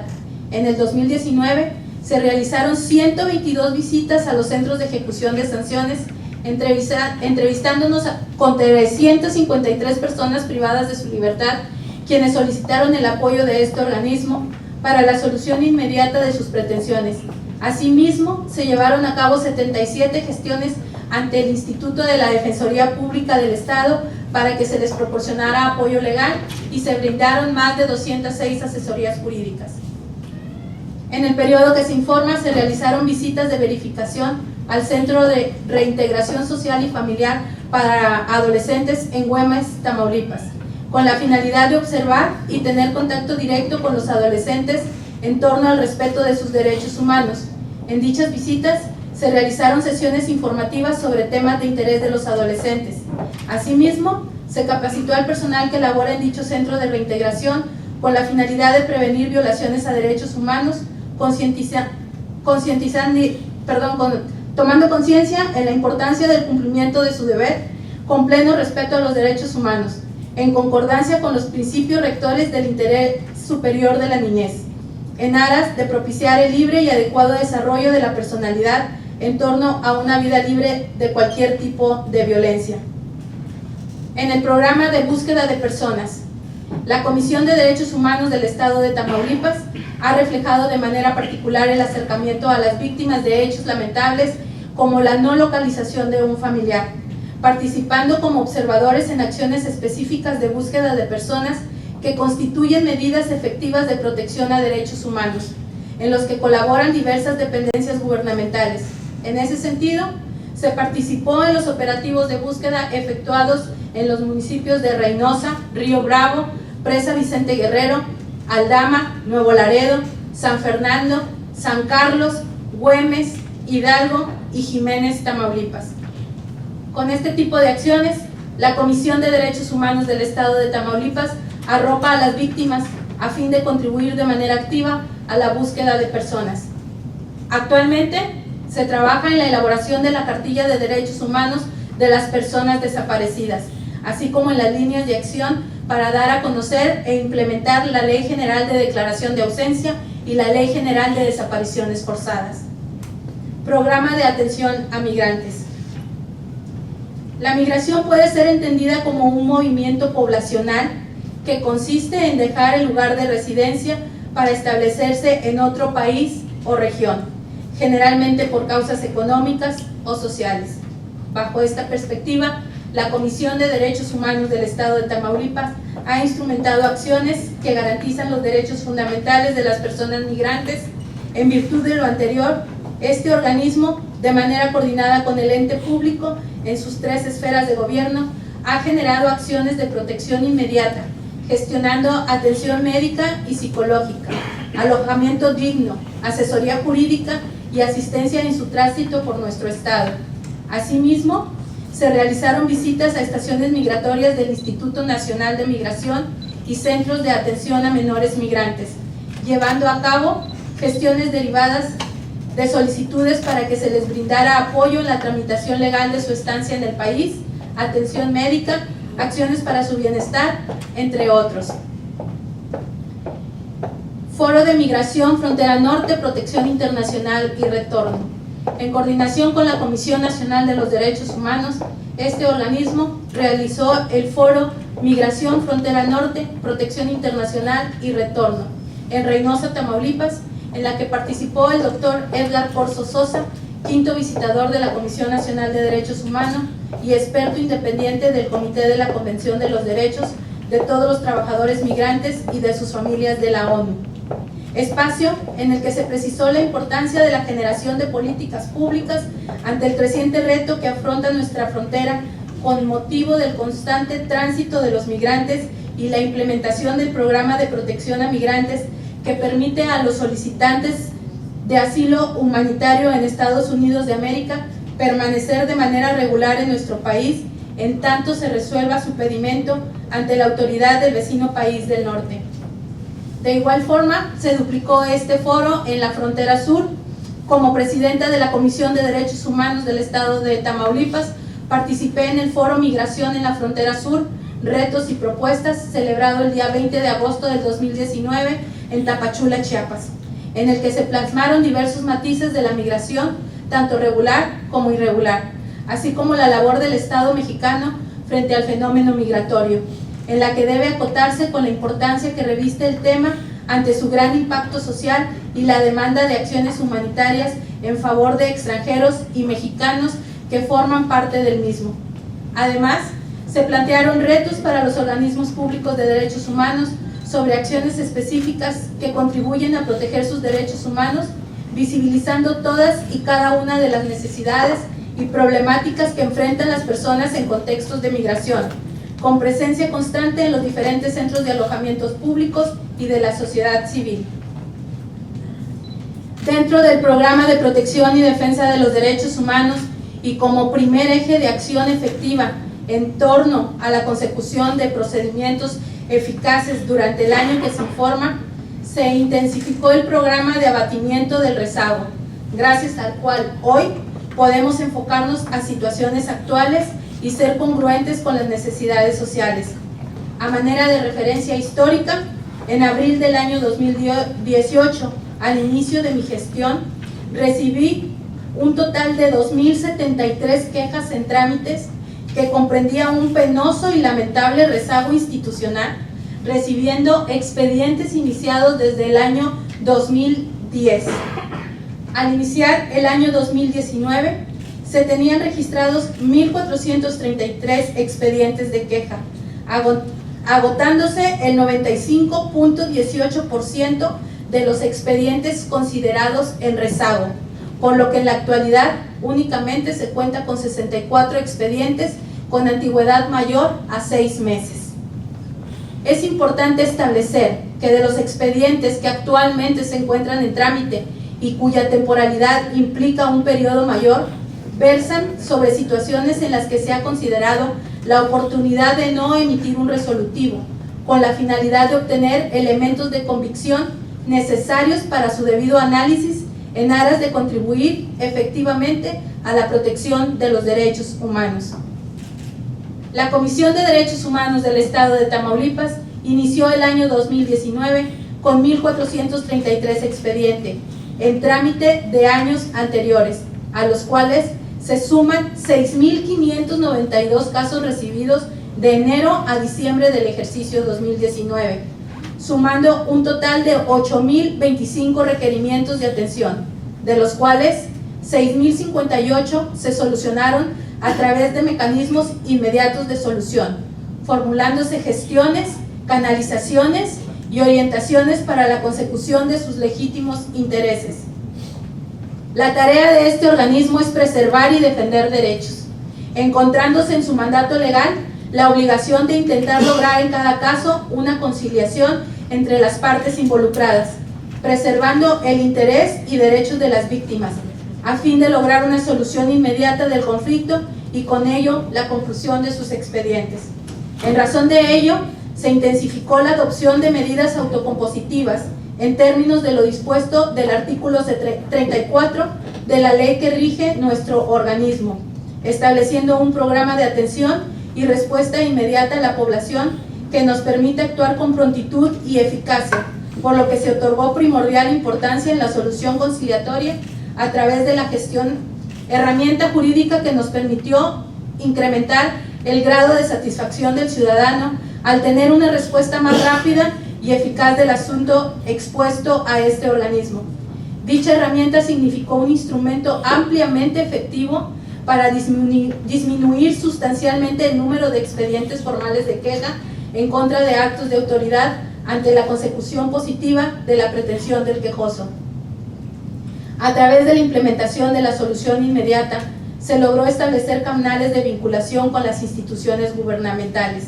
Speaker 3: En el 2019 se realizaron 122 visitas a los centros de ejecución de sanciones, entrevistándonos con 353 personas privadas de su libertad, quienes solicitaron el apoyo de este organismo para la solución inmediata de sus pretensiones. Asimismo, se llevaron a cabo 77 gestiones ante el Instituto de la Defensoría Pública del Estado para que se les proporcionara apoyo legal y se brindaron más de 206 asesorías jurídicas. En el periodo que se informa, se realizaron visitas de verificación al Centro de Reintegración Social y Familiar para Adolescentes en Güemes, Tamaulipas, con la finalidad de observar y tener contacto directo con los adolescentes en torno al respeto de sus derechos humanos. En dichas visitas se realizaron sesiones informativas sobre temas de interés de los adolescentes. Asimismo, se capacitó al personal que labora en dicho centro de reintegración con la finalidad de prevenir violaciones a derechos humanos, tomando conciencia en la importancia del cumplimiento de su deber con pleno respeto a los derechos humanos, en concordancia con los principios rectores del interés superior de la niñez, en aras de propiciar el libre y adecuado desarrollo de la personalidad en torno a una vida libre de cualquier tipo de violencia. En el programa de búsqueda de personas, la Comisión de Derechos Humanos del Estado de Tamaulipas ha reflejado de manera particular el acercamiento a las víctimas de hechos lamentables como la no localización de un familiar, participando como observadores en acciones específicas de búsqueda de personas que constituyen medidas efectivas de protección a derechos humanos, en los que colaboran diversas dependencias gubernamentales. En ese sentido, se participó en los operativos de búsqueda efectuados en los municipios de Reynosa, Río Bravo, Presa Vicente Guerrero, Aldama, Nuevo Laredo, San Fernando, San Carlos, Güemes, Hidalgo y Jiménez, Tamaulipas. Con este tipo de acciones, la Comisión de Derechos Humanos del Estado de Tamaulipas arropa a las víctimas a fin de contribuir de manera activa a la búsqueda de personas. Actualmente, se trabaja en la elaboración de la cartilla de derechos humanos de las personas desaparecidas, así como en las líneas de acción para dar a conocer e implementar la Ley General de Declaración de Ausencia y la Ley General de Desapariciones Forzadas. Programa de atención a migrantes. La migración puede ser entendida como un movimiento poblacional que consiste en dejar el lugar de residencia para establecerse en otro país o región, generalmente por causas económicas o sociales. Bajo esta perspectiva, la Comisión de Derechos Humanos del Estado de Tamaulipas ha instrumentado acciones que garantizan los derechos fundamentales de las personas migrantes. En virtud de lo anterior, este organismo, de manera coordinada con el ente público en sus 3 esferas de gobierno, ha generado acciones de protección inmediata, gestionando atención médica y psicológica, alojamiento digno, asesoría jurídica y asistencia en su tránsito por nuestro estado. Asimismo, se realizaron visitas a estaciones migratorias del Instituto Nacional de Migración y centros de atención a menores migrantes, llevando a cabo gestiones derivadas de solicitudes para que se les brindara apoyo en la tramitación legal de su estancia en el país, atención médica, acciones para su bienestar, entre otros. Foro de Migración, Frontera Norte, Protección Internacional y Retorno. En coordinación con la Comisión Nacional de los Derechos Humanos, este organismo realizó el Foro Migración, Frontera Norte, Protección Internacional y Retorno en Reynosa, Tamaulipas, en la que participó el doctor Edgar Corzo Sosa, quinto visitador de la Comisión Nacional de Derechos Humanos y experto independiente del Comité de la Convención de los Derechos de todos los trabajadores migrantes y de sus familias de la ONU. espacio en el que se precisó la importancia de la generación de políticas públicas ante el creciente reto que afronta nuestra frontera con motivo del constante tránsito de los migrantes y la implementación del programa de protección a migrantes que permite a los solicitantes de asilo humanitario en Estados Unidos de América permanecer de manera regular en nuestro país en tanto se resuelva su pedimento ante la autoridad del vecino país del norte. De igual forma, se duplicó este foro en la frontera sur. Como presidenta de la Comisión de Derechos Humanos del Estado de Tamaulipas, participé en el foro Migración en la Frontera Sur, Retos y Propuestas, celebrado el día 20 de agosto del 2019 en Tapachula, Chiapas, en el que se plasmaron diversos matices de la migración, tanto regular como irregular, así como la labor del Estado mexicano frente al fenómeno migratorio, en la que debe acotarse con la importancia que reviste el tema ante su gran impacto social y la demanda de acciones humanitarias en favor de extranjeros y mexicanos que forman parte del mismo. Además, se plantearon retos para los organismos públicos de derechos humanos sobre acciones específicas que contribuyen a proteger sus derechos humanos, visibilizando todas y cada una de las necesidades y problemáticas que enfrentan las personas en contextos de migración, con presencia constante en los diferentes centros de alojamientos públicos y de la sociedad civil. Dentro del programa de protección y defensa de los derechos humanos y como primer eje de acción efectiva en torno a la consecución de procedimientos eficaces durante el año que se informa, se intensificó el programa de abatimiento del rezago, gracias al cual hoy podemos enfocarnos a situaciones actuales y ser congruentes con las necesidades sociales. A manera de referencia histórica, en abril del año 2018, al inicio de mi gestión, recibí un total de 2.073 quejas en trámites que comprendía un penoso y lamentable rezago institucional, recibiendo expedientes iniciados desde el año 2010. Al iniciar el año 2019, se tenían registrados 1.433 expedientes de queja, agotándose el 95.18% de los expedientes considerados en rezago, por lo que en la actualidad únicamente se cuenta con 64 expedientes con antigüedad mayor a 6 meses. Es importante establecer que de los expedientes que actualmente se encuentran en trámite y cuya temporalidad implica un periodo mayor, versan sobre situaciones en las que se ha considerado la oportunidad de no emitir un resolutivo, con la finalidad de obtener elementos de convicción necesarios para su debido análisis en aras de contribuir efectivamente a la protección de los derechos humanos. La Comisión de Derechos Humanos del Estado de Tamaulipas inició el año 2019 con 1.433 expedientes en trámite de años anteriores, a los cuales se suman 6.592 casos recibidos de enero a diciembre del ejercicio 2019, sumando un total de 8.025 requerimientos de atención, de los cuales 6.058 se solucionaron a través de mecanismos inmediatos de solución, formulándose gestiones, canalizaciones y orientaciones para la consecución de sus legítimos intereses. La tarea de este organismo es preservar y defender derechos, encontrándose en su mandato legal la obligación de intentar lograr en cada caso una conciliación entre las partes involucradas, preservando el interés y derechos de las víctimas, a fin de lograr una solución inmediata del conflicto y con ello la conclusión de sus expedientes. En razón de ello, se intensificó la adopción de medidas autocompositivas en términos de lo dispuesto del artículo 34 de la ley que rige nuestro organismo, estableciendo un programa de atención y respuesta inmediata a la población que nos permite actuar con prontitud y eficacia, por lo que se otorgó primordial importancia en la solución conciliatoria a través de la gestión, herramienta jurídica que nos permitió incrementar el grado de satisfacción del ciudadano al tener una respuesta más rápida y eficaz del asunto expuesto a este organismo. Dicha herramienta significó un instrumento ampliamente efectivo para disminuir sustancialmente el número de expedientes formales de queja en contra de actos de autoridad ante la consecución positiva de la pretensión del quejoso. A través de la implementación de la solución inmediata, se logró establecer canales de vinculación con las instituciones gubernamentales.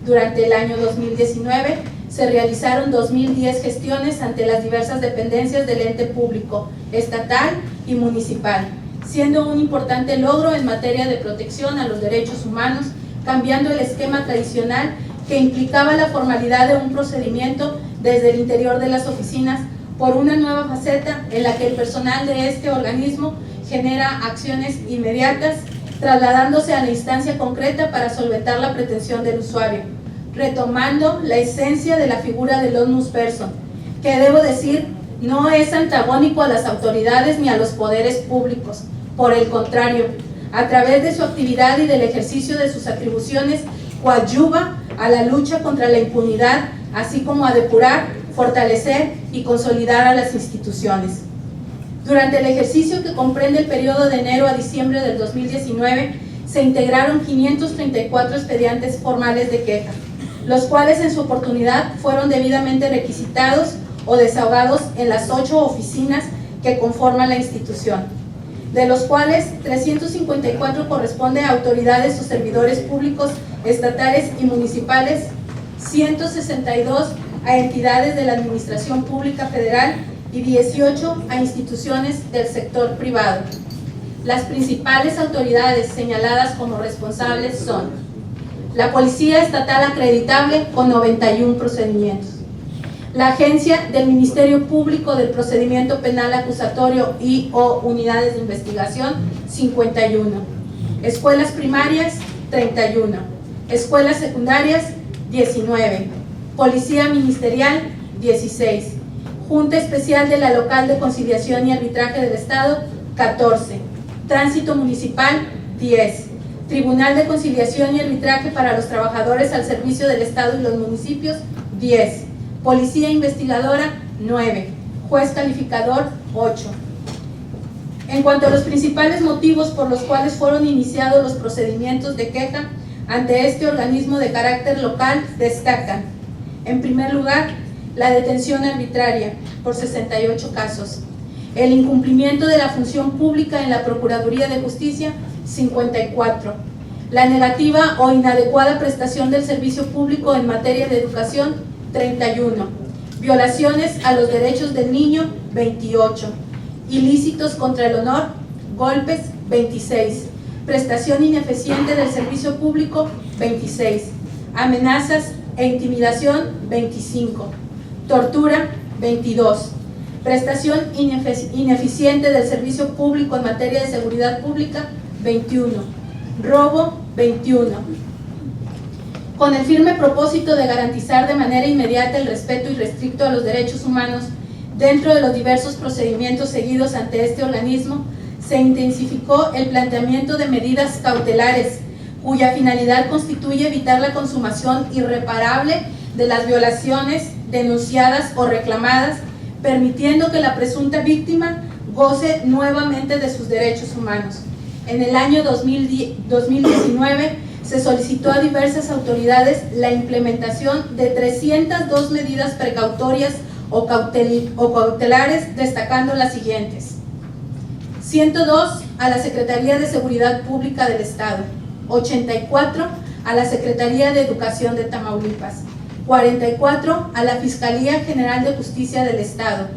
Speaker 3: Durante el año 2019 se realizaron 2010 gestiones ante las diversas dependencias del ente público, estatal y municipal, siendo un importante logro en materia de protección a los derechos humanos, cambiando el esquema tradicional que implicaba la formalidad de un procedimiento desde el interior de las oficinas por una nueva faceta en la que el personal de este organismo genera acciones inmediatas, trasladándose a la instancia concreta para solventar la pretensión del usuario, retomando la esencia de la figura del onus person, que debo decir no es antagónico a las autoridades ni a los poderes públicos. Por el contrario, a través de su actividad y del ejercicio de sus atribuciones, coadyuva a la lucha contra la impunidad, así como a depurar, fortalecer y consolidar a las instituciones. Durante el ejercicio que comprende el periodo de enero a diciembre del 2019, se integraron 534 expedientes formales de queja, los cuales en su oportunidad fueron debidamente requisitados o desahogados en las 8 oficinas que conforman la institución, de los cuales 354 corresponde a autoridades o servidores públicos estatales y municipales, 162 a entidades de la Administración Pública Federal y 18 a instituciones del sector privado. Las principales autoridades señaladas como responsables son la Policía Estatal acreditable con 91 procedimientos, la Agencia del Ministerio Público del Procedimiento Penal Acusatorio y o Unidades de Investigación, 51, escuelas primarias, 31, escuelas secundarias, 19, Policía Ministerial, 16, Junta Especial de la Local de Conciliación y Arbitraje del Estado, 14, Tránsito Municipal, 10, Tribunal de Conciliación y Arbitraje para los Trabajadores al Servicio del Estado y los Municipios, 10, Policía Investigadora, 9, Juez Calificador, 8. En cuanto a los principales motivos por los cuales fueron iniciados los procedimientos de queja ante este organismo de carácter local, destacan, en primer lugar, la detención arbitraria por 68 casos, el incumplimiento de la función pública en la Procuraduría de Justicia, 54, la negativa o inadecuada prestación del servicio público en materia de educación, 31, violaciones a los derechos del niño, 28, ilícitos contra el honor, golpes, 26, prestación ineficiente del servicio público, 26, amenazas e intimidación, 25, tortura, 22, prestación ineficiente del servicio público en materia de seguridad pública, 21, robo, 21. Con el firme propósito de garantizar de manera inmediata el respeto irrestricto a los derechos humanos dentro de los diversos procedimientos seguidos ante este organismo, se intensificó el planteamiento de medidas cautelares cuya finalidad constituye evitar la consumación irreparable de las violaciones denunciadas o reclamadas, permitiendo que la presunta víctima goce nuevamente de sus derechos humanos. En el año 2019 se solicitó a diversas autoridades la implementación de 302 medidas precautorias o cautelares, destacando las siguientes: 102 a la Secretaría de Seguridad Pública del Estado, 84 a la Secretaría de Educación de Tamaulipas, 44 a la Fiscalía General de Justicia del Estado,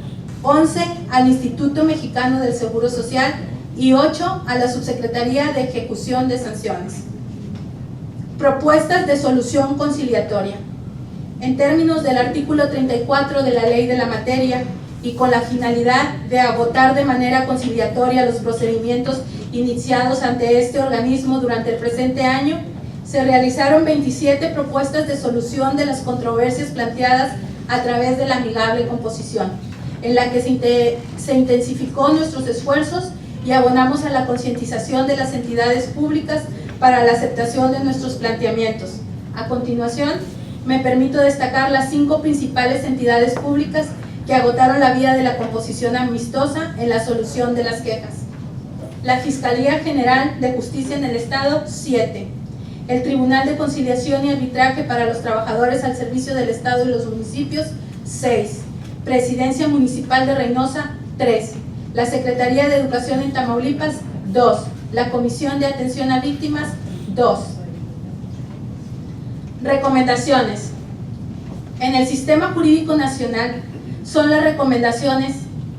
Speaker 3: 11 al Instituto Mexicano del Seguro Social y 8 a la Subsecretaría de Ejecución de Sanciones. Propuestas de solución conciliatoria. En términos del artículo 34 de la Ley de la Materia y con la finalidad de agotar de manera conciliatoria los procedimientos iniciados ante este organismo durante el presente año, se realizaron 27 propuestas de solución de las controversias planteadas a través de la amigable composición, en la que se intensificó nuestros esfuerzos y abonamos a la concientización de las entidades públicas para la aceptación de nuestros planteamientos. A continuación, me permito destacar las 5 principales entidades públicas que agotaron la vía de la composición amistosa en la solución de las quejas. La Fiscalía General de Justicia en el Estado, 7. el Tribunal de Conciliación y Arbitraje para los Trabajadores al Servicio del Estado y los Municipios, 6. Presidencia Municipal de Reynosa, 3. La Secretaría de Educación en Tamaulipas, 2. La Comisión de Atención a Víctimas, 2. Recomendaciones. En el Sistema Jurídico Nacional son las recomendaciones,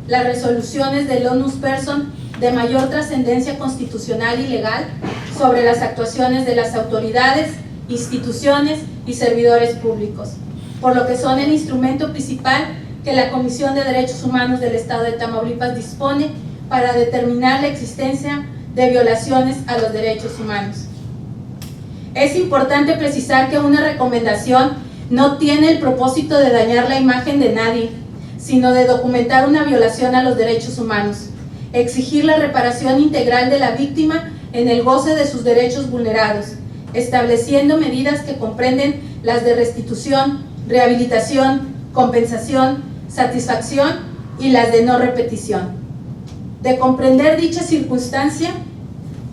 Speaker 3: las resoluciones del onus person de mayor trascendencia constitucional y legal sobre las actuaciones de las autoridades, instituciones y servidores públicos, por lo que son el instrumento principal que la Comisión de Derechos Humanos del Estado de Tamaulipas dispone para determinar la existencia de violaciones a los derechos humanos. Es importante precisar que una recomendación no tiene el propósito de dañar la imagen de nadie, sino de documentar una violación a los derechos humanos, exigir la reparación integral de la víctima en el goce de sus derechos vulnerados, estableciendo medidas que comprenden las de restitución, rehabilitación, compensación, satisfacción y las de no repetición. De comprender dicha circunstancia,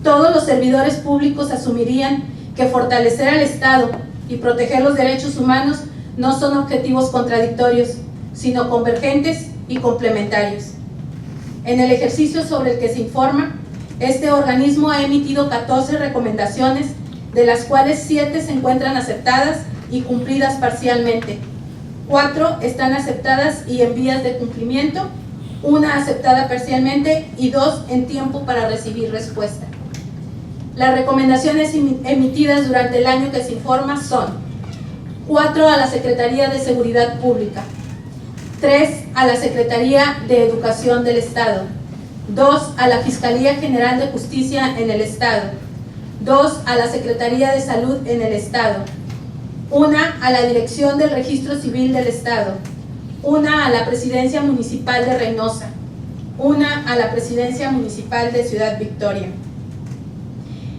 Speaker 3: todos los servidores públicos asumirían que fortalecer al Estado y proteger los derechos humanos no son objetivos contradictorios, sino convergentes y complementarios. En el ejercicio sobre el que se informa, este organismo ha emitido 14 recomendaciones, de las cuales 7 se encuentran aceptadas y cumplidas parcialmente. 4 están aceptadas y en vías de cumplimiento, 1 aceptada parcialmente y 2 en tiempo para recibir respuesta. Las recomendaciones emitidas durante el año que se informa son: 4 a la Secretaría de Seguridad Pública, 3 a la Secretaría de Educación del Estado, 2 a la Fiscalía General de Justicia en el Estado, 2 a la Secretaría de Salud en el Estado, 1 a la Dirección del Registro Civil del Estado, 1 a la Presidencia Municipal de Reynosa, 1 a la Presidencia Municipal de Ciudad Victoria.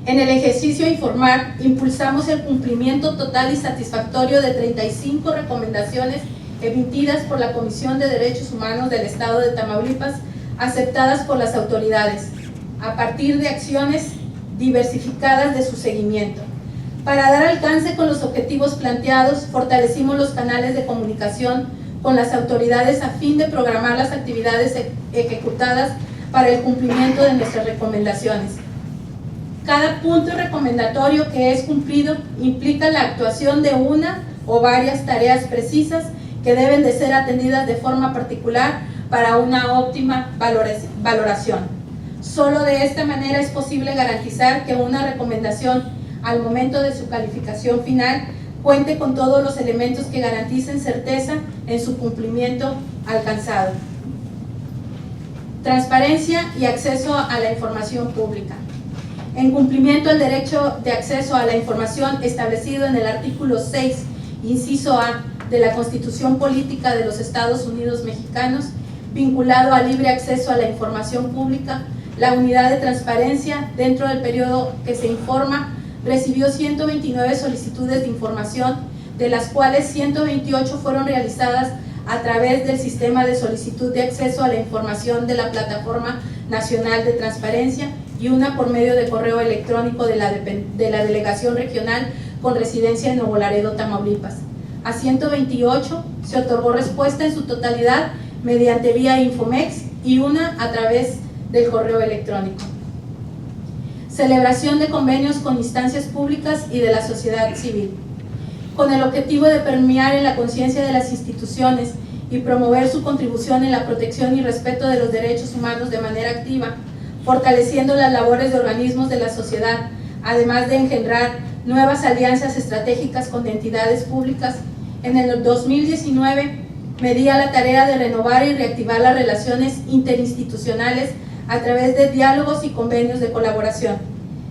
Speaker 3: En el ejercicio a informar, impulsamos el cumplimiento total y satisfactorio de 35 recomendaciones emitidas por la Comisión de Derechos Humanos del Estado de Tamaulipas, aceptadas por las autoridades, a partir de acciones diversificadas de su seguimiento. Para dar alcance con los objetivos planteados, fortalecimos los canales de comunicación con las autoridades a fin de programar las actividades ejecutadas para el cumplimiento de nuestras recomendaciones. Cada punto recomendatorio que es cumplido implica la actuación de una o varias tareas precisas que deben de ser atendidas de forma particular para una óptima valoración. Solo de esta manera es posible garantizar que una recomendación, al momento de su calificación final, cuente con todos los elementos que garanticen certeza en su cumplimiento alcanzado. Transparencia y acceso a la información pública. En cumplimiento al derecho de acceso a la información establecido en el artículo 6, inciso A, de la Constitución Política de los Estados Unidos Mexicanos, vinculado al libre acceso a la información pública, la Unidad de Transparencia, dentro del periodo que se informa, recibió 129 solicitudes de información, de las cuales 128 fueron realizadas a través del Sistema de Solicitud de Acceso a la Información de la Plataforma Nacional de Transparencia y una por medio de correo electrónico de la Delegación Regional con residencia en Nuevo Laredo, Tamaulipas. A 128 se otorgó respuesta en su totalidad mediante vía Infomex y una a través del correo electrónico. Celebración de convenios con instancias públicas y de la sociedad civil. Con el objetivo de permear en la conciencia de las instituciones y promover su contribución en la protección y respeto de los derechos humanos de manera activa, fortaleciendo las labores de organismos de la sociedad, además de engendrar nuevas alianzas estratégicas con entidades públicas, en el 2019 me di a la tarea de renovar y reactivar las relaciones interinstitucionales a través de diálogos y convenios de colaboración.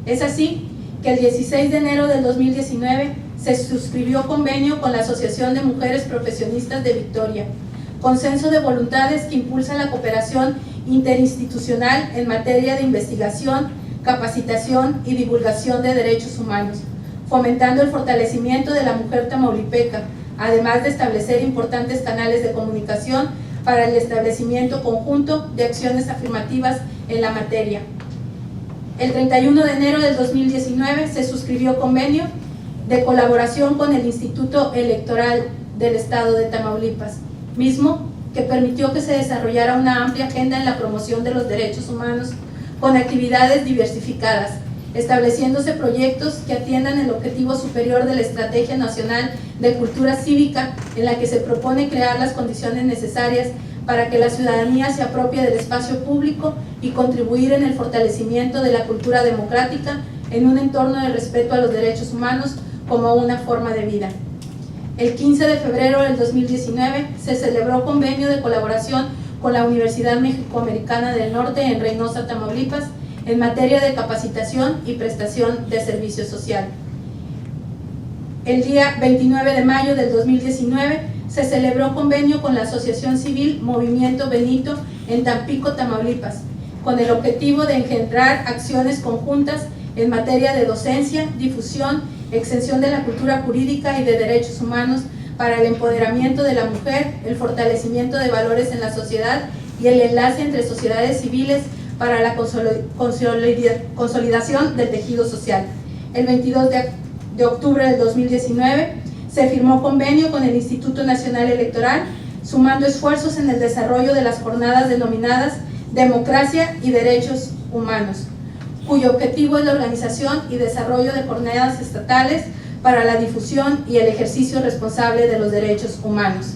Speaker 3: Es así que el 16 de enero del 2019 se suscribió convenio con la Asociación de Mujeres Profesionistas de Victoria, consenso de voluntades que impulsa la cooperación interinstitucional en materia de investigación, capacitación y divulgación de derechos humanos, fomentando el fortalecimiento de la mujer tamaulipeca, además de establecer importantes canales de comunicación para el establecimiento conjunto de acciones afirmativas en la materia. El 31 de enero del 2019 se suscribió convenio de colaboración con el Instituto Electoral del Estado de Tamaulipas, mismo que permitió que se desarrollara una amplia agenda en la promoción de los derechos humanos con actividades diversificadas, estableciéndose proyectos que atiendan el objetivo superior de la Estrategia Nacional de Cultura Cívica, en la que se propone crear las condiciones necesarias para que la ciudadanía se apropie del espacio público y contribuir en el fortalecimiento de la cultura democrática en un entorno de respeto a los derechos humanos como una forma de vida. El 15 de febrero del 2019 se celebró convenio de colaboración con la Universidad Mexicoamericana del Norte en Reynosa, Tamaulipas, en materia de capacitación y prestación de servicio social. El día 29 de mayo del 2019 se celebró convenio con la Asociación Civil Movimiento Benito en Tampico, Tamaulipas, con el objetivo de engendrar acciones conjuntas en materia de docencia, difusión, extensión de la cultura jurídica y de derechos humanos para el empoderamiento de la mujer, el fortalecimiento de valores en la sociedad y el enlace entre sociedades civiles para la consolidación del tejido social. El 22 de octubre del 2019 se firmó convenio con el Instituto Nacional Electoral, sumando esfuerzos en el desarrollo de las jornadas denominadas Democracia y Derechos Humanos, cuyo objetivo es la organización y desarrollo de jornadas estatales para la difusión y el ejercicio responsable de los derechos humanos.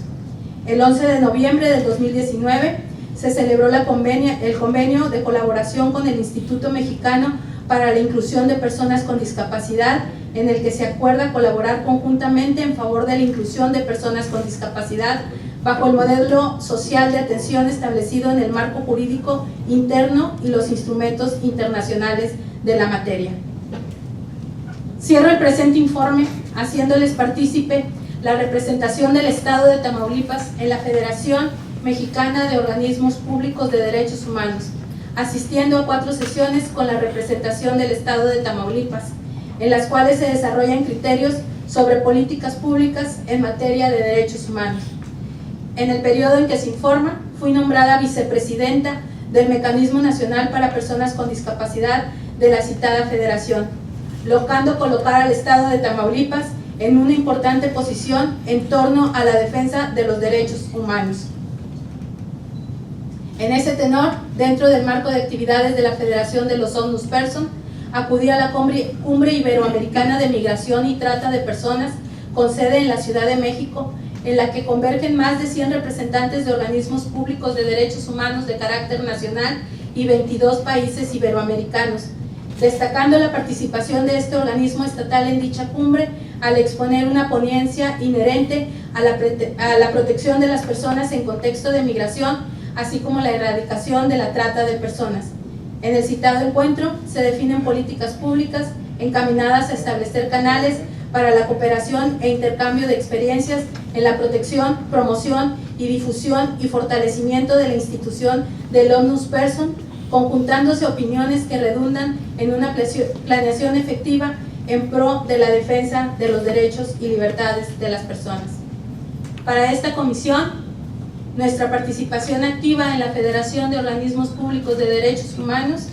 Speaker 3: El 11 de noviembre del 2019 se celebró el convenio de colaboración con el Instituto Mexicano para la Inclusión de Personas con Discapacidad, en el que se acuerda colaborar conjuntamente en favor de la inclusión de personas con discapacidad bajo el modelo social de atención establecido en el marco jurídico interno y los instrumentos internacionales de la materia. Cierro el presente informe haciéndoles partícipe la representación del Estado de Tamaulipas en la Federación Mexicana de Organismos Públicos de Derechos Humanos, asistiendo a 4 sesiones con la representación del Estado de Tamaulipas, en las cuales se desarrollan criterios sobre políticas públicas en materia de derechos humanos. En el periodo en que se informa, fui nombrada vicepresidenta del Mecanismo Nacional para Personas con Discapacidad de la citada federación, logrando colocar al Estado de Tamaulipas en una importante posición en torno a la defensa de los derechos humanos. En ese tenor, dentro del marco de actividades de la Federación de los Ombudsperson, acudí a la Cumbre Iberoamericana de Migración y Trata de Personas, con sede en la Ciudad de México, en la que convergen más de 100 representantes de organismos públicos de derechos humanos de carácter nacional y 22 países iberoamericanos, destacando la participación de este organismo estatal en dicha cumbre al exponer una ponencia inherente a la protección de las personas en contexto de migración, así como la erradicación de la trata de personas. En el citado encuentro se definen políticas públicas encaminadas a establecer canales para la cooperación e intercambio de experiencias en la protección, promoción y difusión y fortalecimiento de la institución del Ombudsperson, conjuntándose opiniones que redundan en una planeación efectiva en pro de la defensa de los derechos y libertades de las personas. Para esta comisión, nuestra participación activa en la Federación de Organismos Públicos de Derechos Humanos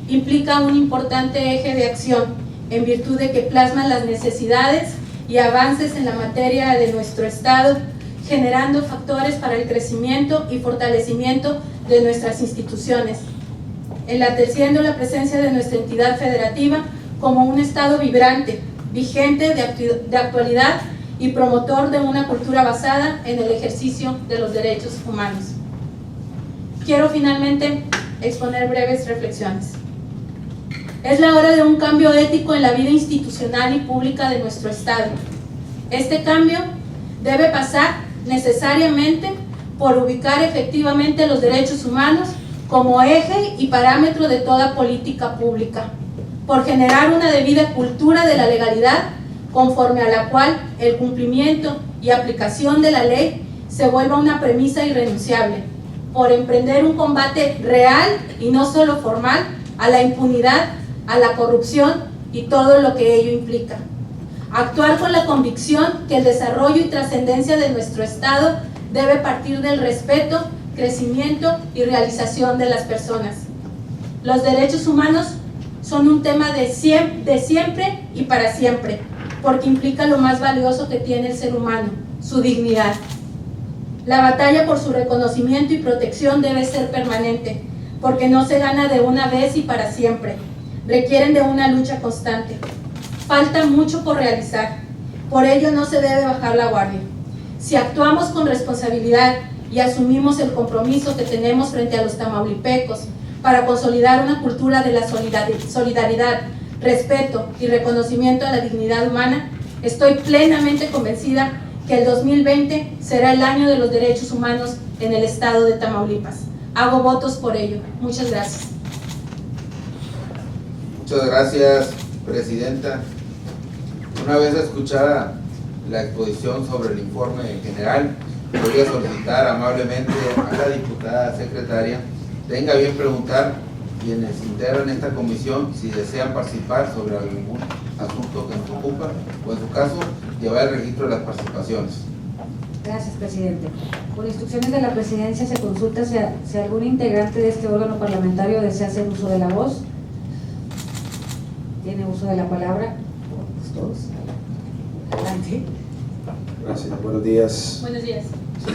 Speaker 3: implica un importante eje de acción, en virtud de que plasma las necesidades y avances en la materia de nuestro Estado, generando factores para el crecimiento y fortalecimiento de nuestras instituciones, enalteciendo la presencia de nuestra entidad federativa como un Estado vibrante, vigente de actualidad y promotor de una cultura basada en el ejercicio de los derechos humanos. Quiero finalmente exponer breves reflexiones. Es la hora de un cambio ético en la vida institucional y pública de nuestro Estado. Este cambio debe pasar necesariamente por ubicar efectivamente los derechos humanos como eje y parámetro de toda política pública, por generar una debida cultura de la legalidad, conforme a la cual el cumplimiento y aplicación de la ley se vuelva una premisa irrenunciable, por emprender un combate real y no solo formal a la impunidad, a la corrupción y todo lo que ello implica. Actuar con la convicción que el desarrollo y trascendencia de nuestro Estado debe partir del respeto, crecimiento y realización de las personas. Los derechos humanos son un tema de siempre y para siempre, porque implica lo más valioso que tiene el ser humano, su dignidad. La batalla por su reconocimiento y protección debe ser permanente, porque no se gana de una vez y para siempre. Requieren de una lucha constante. Falta mucho por realizar, por ello no se debe bajar la guardia. Si actuamos con responsabilidad y asumimos el compromiso que tenemos frente a los tamaulipecos para consolidar una cultura de la solidaridad, respeto y reconocimiento a la dignidad humana, estoy plenamente convencida que el 2020 será el año de los derechos humanos en el estado de Tamaulipas. Hago votos por ello. Muchas gracias.
Speaker 1: Muchas gracias, Presidenta. Una vez escuchada la exposición sobre el informe en general, voy a solicitar amablemente a la diputada secretaria tenga bien preguntar quienes integran esta comisión si desean participar sobre algún asunto que nos ocupa o en su caso llevar el registro de las participaciones.
Speaker 2: Gracias, presidente. Por instrucciones de la presidencia se consulta si algún integrante de este órgano parlamentario desea hacer uso de la voz. ¿Tiene uso de la palabra? Pues todos. Adelante.
Speaker 4: Gracias, buenos días.
Speaker 3: Buenos días.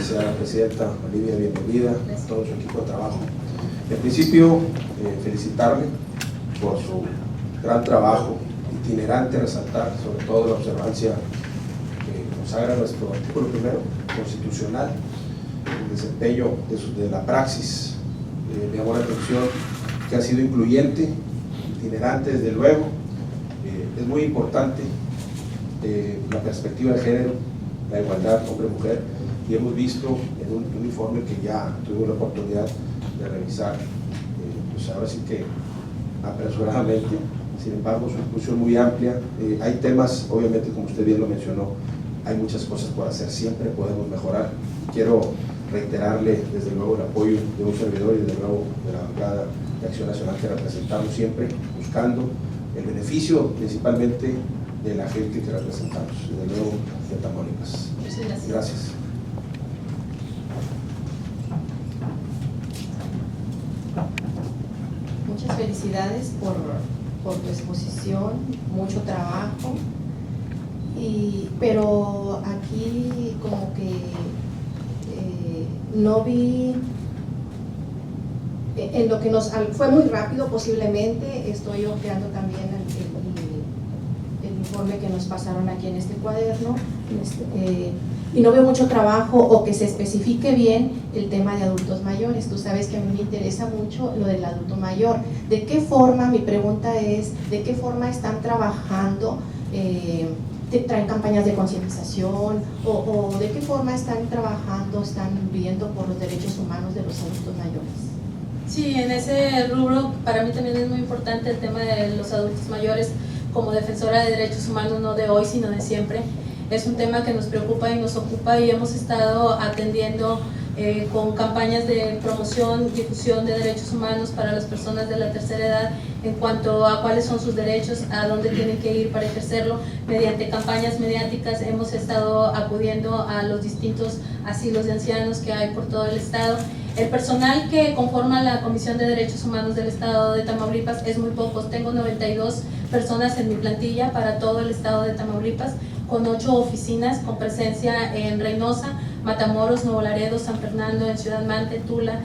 Speaker 4: Señora Presidenta, Olivia, bienvenida a todo su equipo de trabajo. En principio, felicitarle por su gran trabajo itinerante, resaltar sobre todo la observancia que consagra nuestro artículo primero constitucional, el desempeño de la praxis. Me llamó la atención que ha sido incluyente, itinerante desde luego. Es muy importante la perspectiva de género, la igualdad hombre-mujer, y hemos visto en un informe que ya tuvimos la oportunidad de revisar, pues ahora sí que apresuradamente, sin embargo su inclusión muy amplia. Hay temas, obviamente como usted bien lo mencionó, hay muchas cosas por hacer, siempre podemos mejorar. Quiero reiterarle desde luego el apoyo de un servidor y desde luego de la bancada de Acción Nacional que representamos siempre, buscando el beneficio principalmente de la gente que representamos, desde luego de Tamaulipas.
Speaker 3: Muchas
Speaker 4: Gracias.
Speaker 5: Muchas felicidades por tu exposición, mucho trabajo, pero aquí como que no vi, en lo que fue muy rápido posiblemente. Estoy ojeando también el informe que nos pasaron aquí en este cuaderno, y no veo mucho trabajo o que se especifique bien el tema de adultos mayores. Tú sabes que a mí me interesa mucho lo del adulto mayor. ¿De qué forma, mi pregunta es, de qué forma están trabajando? ¿Traen campañas de concientización? ¿O de qué forma están trabajando, están viendo por los derechos humanos de los adultos mayores?
Speaker 3: Sí, en ese rubro para mí también es muy importante el tema de los adultos mayores. Como defensora de derechos humanos, no de hoy sino de siempre, es un tema que nos preocupa y nos ocupa, y hemos estado atendiendo con campañas de promoción, difusión de derechos humanos para las personas de la tercera edad en cuanto a cuáles son sus derechos, a dónde tienen que ir para ejercerlo. Mediante campañas mediáticas hemos estado acudiendo a los distintos asilos de ancianos que hay por todo el estado. El personal que conforma la Comisión de Derechos Humanos del Estado de Tamaulipas es muy poco. Tengo 92 personas en mi plantilla para todo el estado de Tamaulipas, con 8 oficinas con presencia en Reynosa, Matamoros, Nuevo Laredo, San Fernando, en Ciudad Mante, Tula,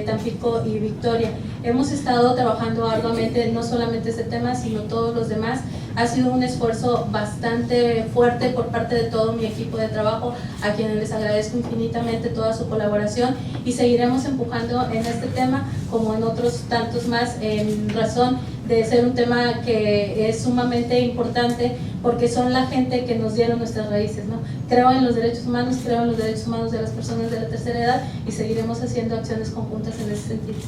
Speaker 3: Tampico y Victoria. Hemos estado trabajando arduamente, no solamente este tema, sino todos los demás. Ha sido un esfuerzo bastante fuerte por parte de todo mi equipo de trabajo, a quienes les agradezco infinitamente toda su colaboración, y seguiremos empujando en este tema como en otros tantos más, en razón de ser un tema que es sumamente importante, porque son la gente que nos dieron nuestras raíces, ¿no? Creo en los derechos humanos, creo en los derechos humanos de las personas de la tercera edad, y seguiremos haciendo acciones conjuntas en ese sentido.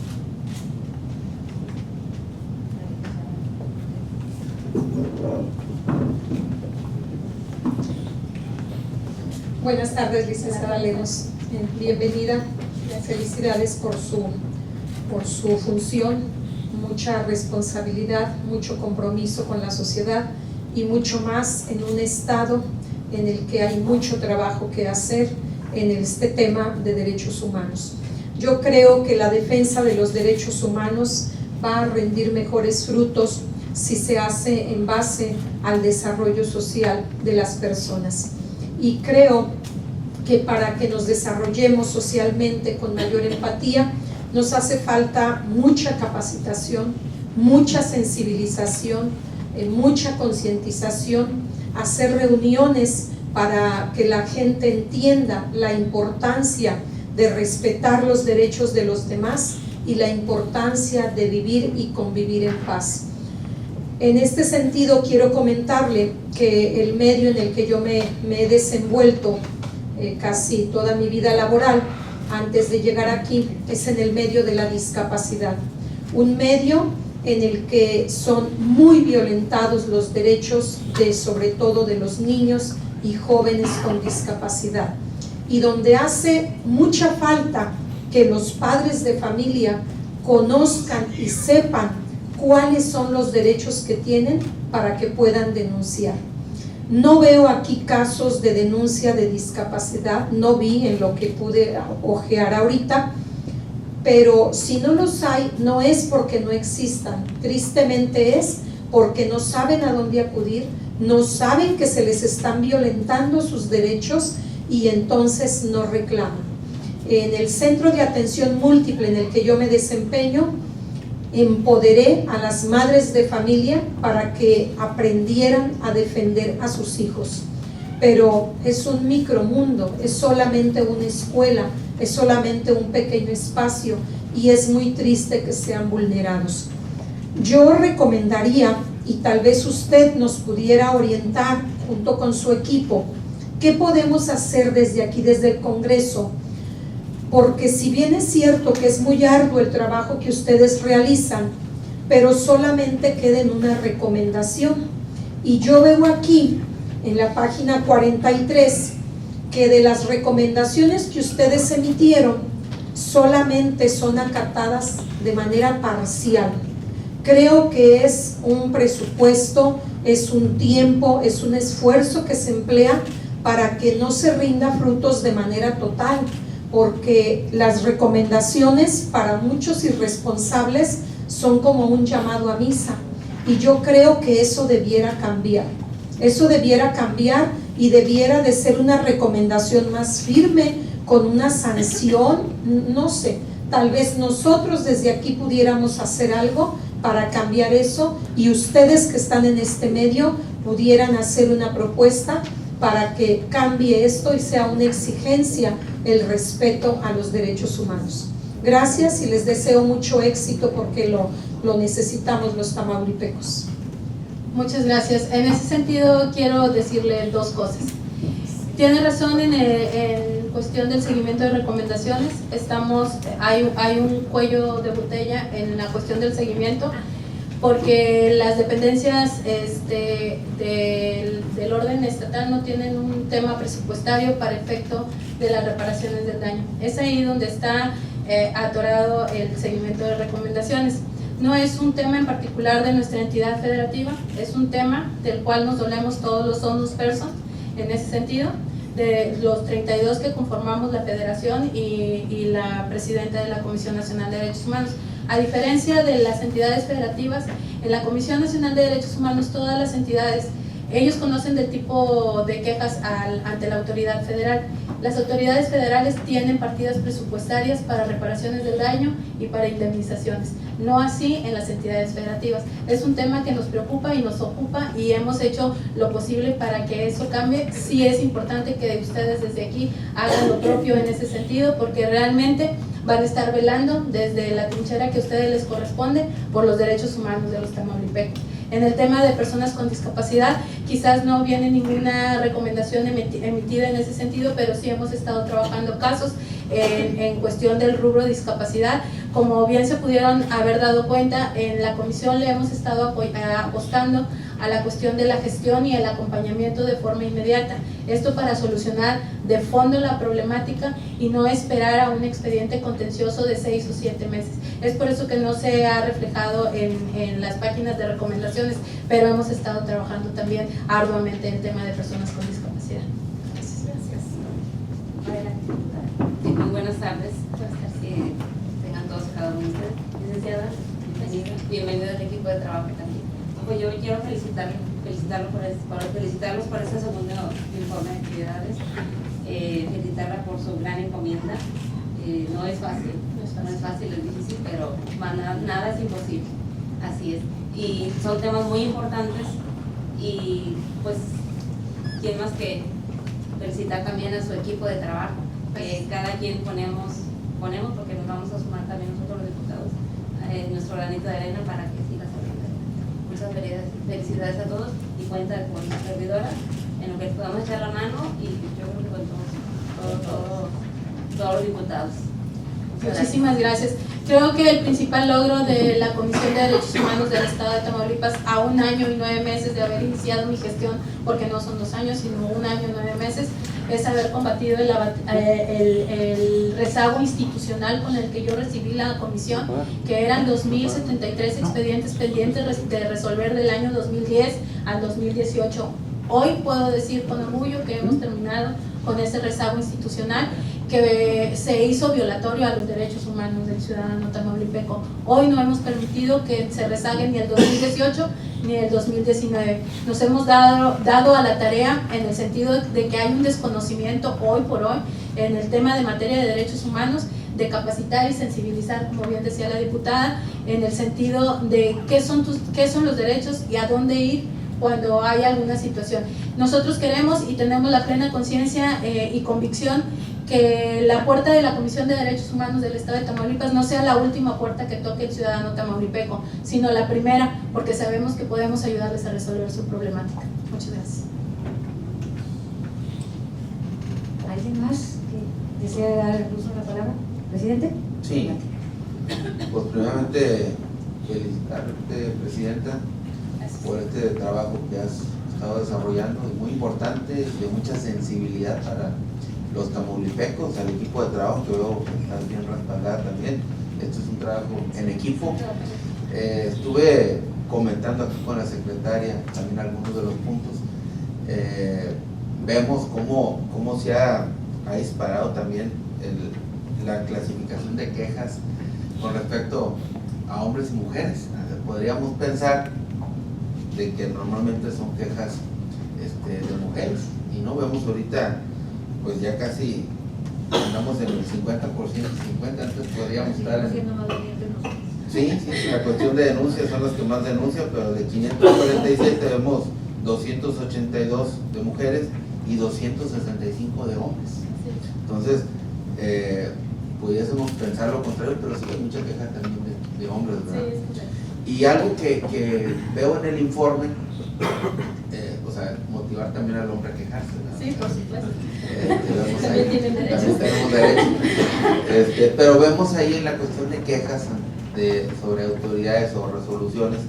Speaker 6: Buenas tardes, licenciada Lemos. Bienvenida. Felicidades por su función. Mucha responsabilidad, mucho compromiso con la sociedad y mucho más en un estado en el que hay mucho trabajo que hacer en este tema de derechos humanos. Yo creo que la defensa de los derechos humanos va a rendir mejores frutos si se hace en base al desarrollo social de las personas. Y creo que para que nos desarrollemos socialmente con mayor empatía, nos hace falta mucha capacitación, mucha sensibilización, mucha concientización, hacer reuniones para que la gente entienda la importancia de respetar los derechos de los demás y la importancia de vivir y convivir en paz. En este sentido, quiero comentarle que el medio en el que yo me he desenvuelto casi toda mi vida laboral, antes de llegar aquí, es en el medio de la discapacidad. Un medio en el que son muy violentados los derechos sobre todo de los niños y jóvenes con discapacidad, y donde hace mucha falta que los padres de familia conozcan y sepan cuáles son los derechos que tienen para que puedan denunciar. No veo aquí casos de denuncia de discapacidad, no vi en lo que pude ojear ahorita, pero si no los hay, no es porque no existan, tristemente es porque no saben a dónde acudir, no saben que se les están violentando sus derechos y entonces no reclaman. En el Centro de Atención Múltiple en el que yo me desempeño, empoderé a las madres de familia para que aprendieran a defender a sus hijos. Pero es un micromundo, es solamente una escuela, es solamente un pequeño espacio y es muy triste que sean vulnerados. Yo recomendaría, y tal vez usted nos pudiera orientar junto con su equipo, ¿qué podemos hacer desde aquí, desde el Congreso? Porque si bien es cierto que es muy arduo el trabajo que ustedes realizan, pero solamente queda en una recomendación. Y yo veo aquí, en la página 43, que de las recomendaciones que ustedes emitieron, solamente son acatadas de manera parcial. Creo que es un presupuesto, es un tiempo, es un esfuerzo que se emplea para que no se rinda frutos de manera total, porque las recomendaciones para muchos irresponsables son como un llamado a misa, y yo creo que eso debiera cambiar. Eso debiera cambiar y debiera de ser una recomendación más firme, con una sanción, no sé, tal vez nosotros desde aquí pudiéramos hacer algo para cambiar eso, y ustedes que están en este medio pudieran hacer una propuesta para que cambie esto y sea una exigencia el respeto a los derechos humanos. Gracias y les deseo mucho éxito porque lo necesitamos los tamaulipecos.
Speaker 3: Muchas gracias. En ese sentido quiero decirle dos cosas. Tiene razón en cuestión del seguimiento de recomendaciones. Hay un cuello de botella en la cuestión del seguimiento, porque las dependencias del orden estatal no tienen un tema presupuestario para efecto de las reparaciones del daño. Es ahí donde está atorado el seguimiento de recomendaciones. No es un tema en particular de nuestra entidad federativa, es un tema del cual nos dolemos todos los onus person en ese sentido, de los 32 que conformamos la federación y la presidenta de la Comisión Nacional de Derechos Humanos. A diferencia de las entidades federativas, en la Comisión Nacional de Derechos Humanos todas las entidades, ellos conocen del tipo de quejas ante la autoridad federal. Las autoridades federales tienen partidas presupuestarias para reparaciones del daño y para indemnizaciones, no así en las entidades federativas. Es un tema que nos preocupa y nos ocupa y hemos hecho lo posible para que eso cambie. Sí es importante que ustedes desde aquí hagan lo propio en ese sentido, porque realmente van a estar velando desde la trinchera que a ustedes les corresponde por los derechos humanos de los tamaulipecos. En el tema de personas con discapacidad, quizás no viene ninguna recomendación emitida en ese sentido, pero sí hemos estado trabajando casos en cuestión del rubro de discapacidad. Como bien se pudieron haber dado cuenta, en la comisión le hemos estado apostando a la cuestión de la gestión y el acompañamiento de forma inmediata. Esto para solucionar de fondo la problemática y no esperar a un expediente contencioso de 6 o 7 meses. Es por eso que no se ha reflejado en las páginas de recomendaciones, pero hemos estado trabajando también arduamente en el tema de personas con discapacidad.
Speaker 7: Gracias. Muy buenas tardes. Tengan todos cada uno de ustedes. Licenciada, bienvenida al equipo de trabajo también. pues yo quiero felicitarlos por este segundo informe de actividades, felicitarla por su gran encomienda. No es fácil, es difícil, pero nada es imposible, así es. Y son temas muy importantes y pues, ¿quién más que felicitar también a su equipo de trabajo? Cada quien ponemos, porque nos vamos a sumar también nosotros los diputados, nuestro granito de arena para que siga saliendo. Muchas felicidades a todos y cuenta con la servidora en lo que podamos echar la mano y yo creo que con todos los diputados.
Speaker 3: Muchísimas gracias. Creo que el principal logro de la Comisión de Derechos Humanos del Estado de Tamaulipas, a 1 año y 9 meses de haber iniciado mi gestión, porque no son 2 años, sino 1 año y 9 meses, es haber combatido el rezago institucional con el que yo recibí la comisión, que eran 2.073 expedientes pendientes de resolver del año 2010 al 2018. Hoy puedo decir con orgullo que hemos terminado con ese rezago institucional que se hizo violatorio a los derechos humanos del ciudadano tamaulipeco. Hoy no hemos permitido que se rezague ni el 2018 ni el 2019. Nos hemos dado a la tarea en el sentido de que hay un desconocimiento hoy por hoy en el tema de materia de derechos humanos, de capacitar y sensibilizar, como bien decía la diputada, en el sentido de qué son los derechos y a dónde ir cuando hay alguna situación. Nosotros queremos y tenemos la plena conciencia y convicción que la puerta de la Comisión de Derechos Humanos del Estado de Tamaulipas no sea la última puerta que toque el ciudadano tamaulipeco, sino la primera, porque sabemos que podemos ayudarles a resolver su problemática. Muchas gracias.
Speaker 2: ¿Alguien más que desea dar el uso de la palabra? ¿Presidente?
Speaker 1: Sí. Pues primeramente felicitarte, Presidenta, por este trabajo que has estado desarrollando, y muy importante, de mucha sensibilidad para los tamaulipecos, al equipo de trabajo que veo que estás bien respaldada también. Esto es un trabajo en equipo. Estuve comentando aquí con la secretaria también algunos de los puntos. Vemos cómo se ha disparado también la clasificación de quejas con respecto a hombres y mujeres. Podríamos pensar de que normalmente son quejas de mujeres, y no vemos ahorita, pues ya casi andamos en el 50%, 50%, entonces podríamos estar en... Sí, la cuestión de denuncias son las que más denuncian, pero de 547 vemos 282 de mujeres y 265 de hombres. Entonces, pudiésemos pensar lo contrario, pero sí hay mucha queja también de hombres, ¿verdad? Y algo que veo en el informe, o sea, motivar también al hombre a quejarse, ¿verdad?
Speaker 3: Sí, por supuesto.
Speaker 7: También tienen derechos.
Speaker 1: También tenemos derechos. Pero vemos ahí en la cuestión de quejas sobre autoridades o resoluciones,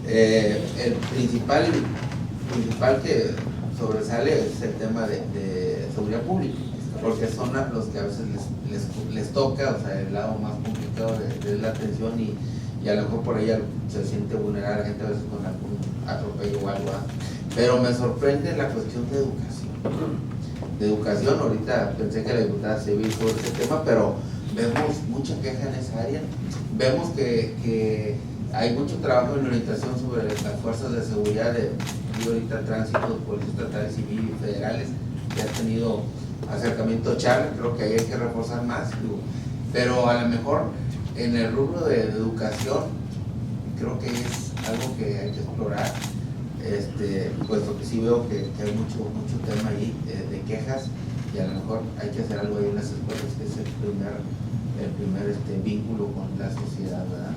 Speaker 1: el principal que sobresale es el tema de seguridad pública, porque son los que a veces les toca, o sea, el lado más complicado de la atención, y a lo mejor por ella se siente vulnerada la gente a veces con algún atropello o algo. Pero me sorprende la cuestión de educación. Ahorita pensé que la diputada se iba sobre ese tema, pero vemos mucha queja en esa área. Vemos que hay mucho trabajo en orientación sobre las fuerzas de seguridad y ahorita tránsito, policías estatales, civiles y federales, que han tenido acercamiento charla. Creo que ahí hay que reforzar más, pero a lo mejor en el rubro de educación creo que es algo que hay que explorar, puesto que sí veo que hay mucho tema ahí de quejas, y a lo mejor hay que hacer algo ahí en las escuelas, que es el primer vínculo con la sociedad, ¿verdad?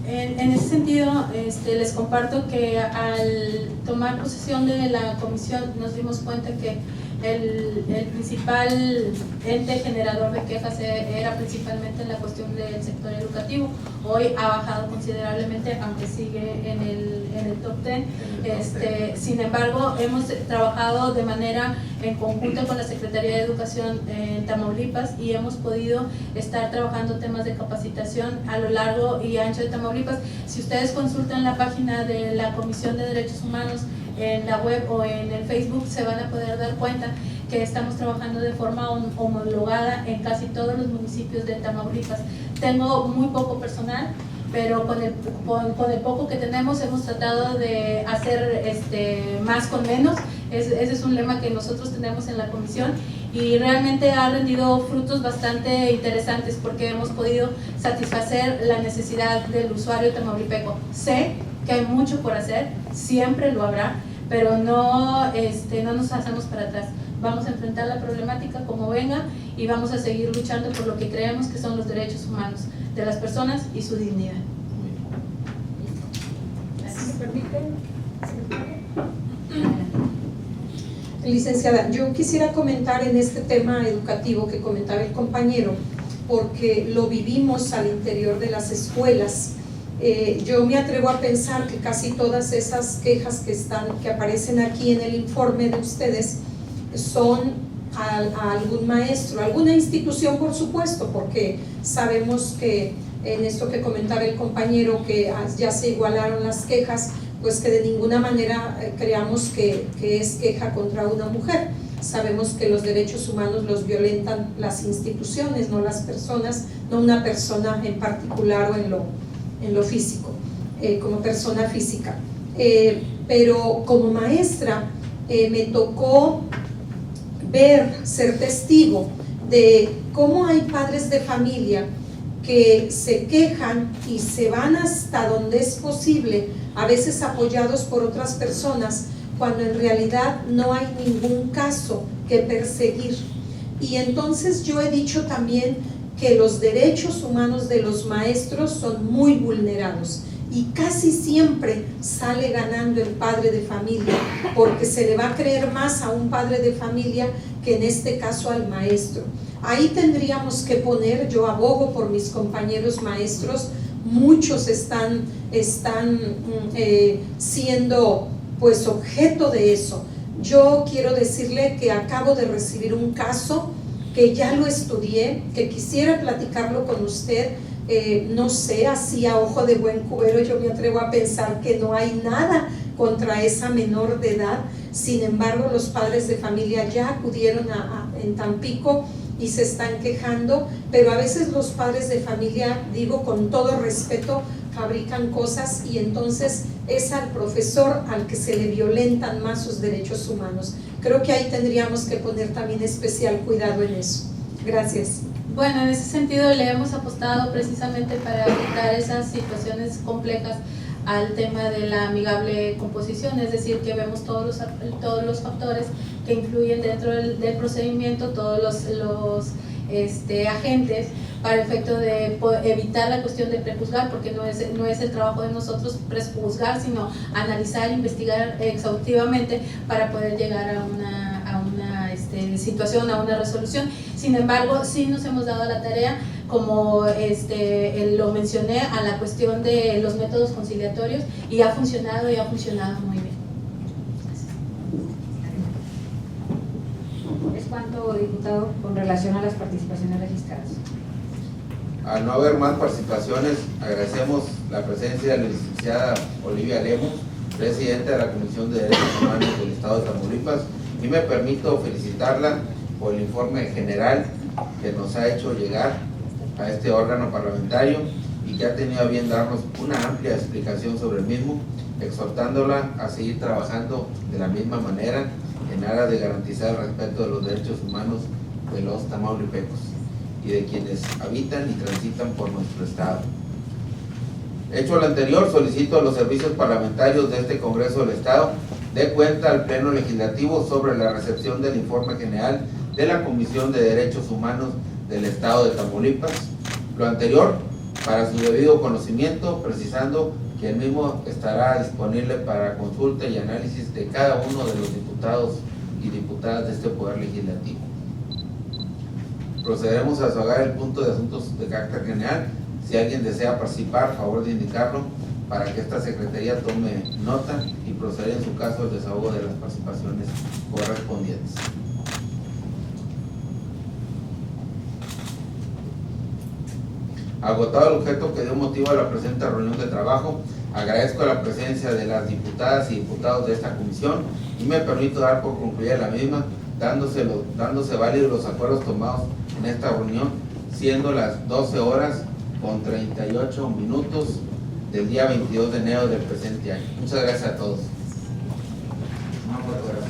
Speaker 3: En ese sentido, les comparto que al tomar posesión de la comisión nos dimos cuenta que el principal ente generador de quejas era principalmente en la cuestión del sector educativo. Hoy ha bajado considerablemente, aunque sigue en el top 10. Sin embargo, hemos trabajado de manera en conjunto con la Secretaría de Educación en Tamaulipas, y hemos podido estar trabajando temas de capacitación a lo largo y ancho de Tamaulipas. Si ustedes consultan la página de la Comisión de Derechos Humanos en la web o en el Facebook, se van a poder dar cuenta que estamos trabajando de forma homologada en casi todos los municipios de Tamaulipas. Tengo muy poco personal, pero con el poco que tenemos hemos tratado de hacer más con menos. Ese es un lema que nosotros tenemos en la comisión y realmente ha rendido frutos bastante interesantes porque hemos podido satisfacer la necesidad del usuario tamaulipeco. Sé que hay mucho por hacer, siempre lo habrá, pero no nos hacemos para atrás. Vamos a enfrentar la problemática como venga y vamos a seguir luchando por lo que creemos que son los derechos humanos de las personas y su dignidad.
Speaker 6: ¿Me permite? Licenciada, yo quisiera comentar en este tema educativo que comentaba el compañero, porque lo vivimos al interior de las escuelas. Yo me atrevo a pensar que casi todas esas quejas que aparecen aquí en el informe de ustedes son a algún maestro, alguna institución, por supuesto, porque sabemos que en esto que comentaba el compañero, que ya se igualaron las quejas, pues que de ninguna manera creamos que es queja contra una mujer. Sabemos que los derechos humanos los violentan las instituciones, no las personas, no una persona en particular o en lo físico, como persona física. Pero como maestra me tocó ser testigo de cómo hay padres de familia que se quejan y se van hasta donde es posible, a veces apoyados por otras personas, cuando en realidad no hay ningún caso que perseguir. Y entonces yo he dicho también que los derechos humanos de los maestros son muy vulnerados y casi siempre sale ganando el padre de familia, porque se le va a creer más a un padre de familia que en este caso al maestro. Ahí tendríamos que poner, yo abogo por mis compañeros maestros, muchos están siendo pues objeto de eso. Yo quiero decirle que acabo de recibir un caso que ya lo estudié, que quisiera platicarlo con usted. No sé, así a ojo de buen cubero yo me atrevo a pensar que no hay nada contra esa menor de edad. Sin embargo, los padres de familia ya acudieron en Tampico y se están quejando, pero a veces los padres de familia, digo con todo respeto, fabrican cosas y entonces es al profesor al que se le violentan más sus derechos humanos. Creo que ahí tendríamos que poner también especial cuidado en eso. Gracias.
Speaker 3: Bueno, en ese sentido le hemos apostado precisamente para evitar esas situaciones complejas al tema de la amigable composición, es decir, que vemos todos los factores que influyen dentro del procedimiento, todos los agentes para efecto de evitar la cuestión de prejuzgar, porque no es el trabajo de nosotros prejuzgar, sino analizar, investigar exhaustivamente para poder llegar a una situación, a una resolución. Sin embargo, sí nos hemos dado la tarea, como lo mencioné, a la cuestión de los métodos conciliatorios y ha funcionado muy bien.
Speaker 2: ¿Es cuánto, diputado, con relación a las participaciones registradas?
Speaker 1: Al no haber más participaciones, agradecemos la presencia de la licenciada Olivia Lemos, presidenta de la Comisión de Derechos Humanos del Estado de Tamaulipas, y me permito felicitarla por el informe general que nos ha hecho llegar a este órgano parlamentario y que ha tenido a bien darnos una amplia explicación sobre el mismo, exhortándola a seguir trabajando de la misma manera en aras de garantizar el respeto de los derechos humanos de los tamaulipecos y de quienes habitan y transitan por nuestro estado. Hecho lo anterior, solicito a los servicios parlamentarios de este Congreso del Estado dé cuenta al Pleno Legislativo sobre la recepción del informe general de la Comisión de Derechos Humanos del Estado de Tamaulipas. Lo anterior, para su debido conocimiento, precisando que el mismo estará disponible para consulta y análisis de cada uno de los diputados y diputadas de este Poder Legislativo. Procederemos a desahogar el punto de asuntos de carácter general. Si alguien desea participar, favor de indicarlo para que esta Secretaría tome nota y proceda en su caso al desahogo de las participaciones correspondientes. Agotado el objeto que dio motivo a la presente reunión de trabajo, agradezco la presencia de las diputadas y diputados de esta comisión y me permito dar por concluida la misma, dándose válidos los acuerdos tomados en esta reunión, siendo las 12 horas con 38 minutos del día 22 de enero del presente año. Muchas gracias a todos.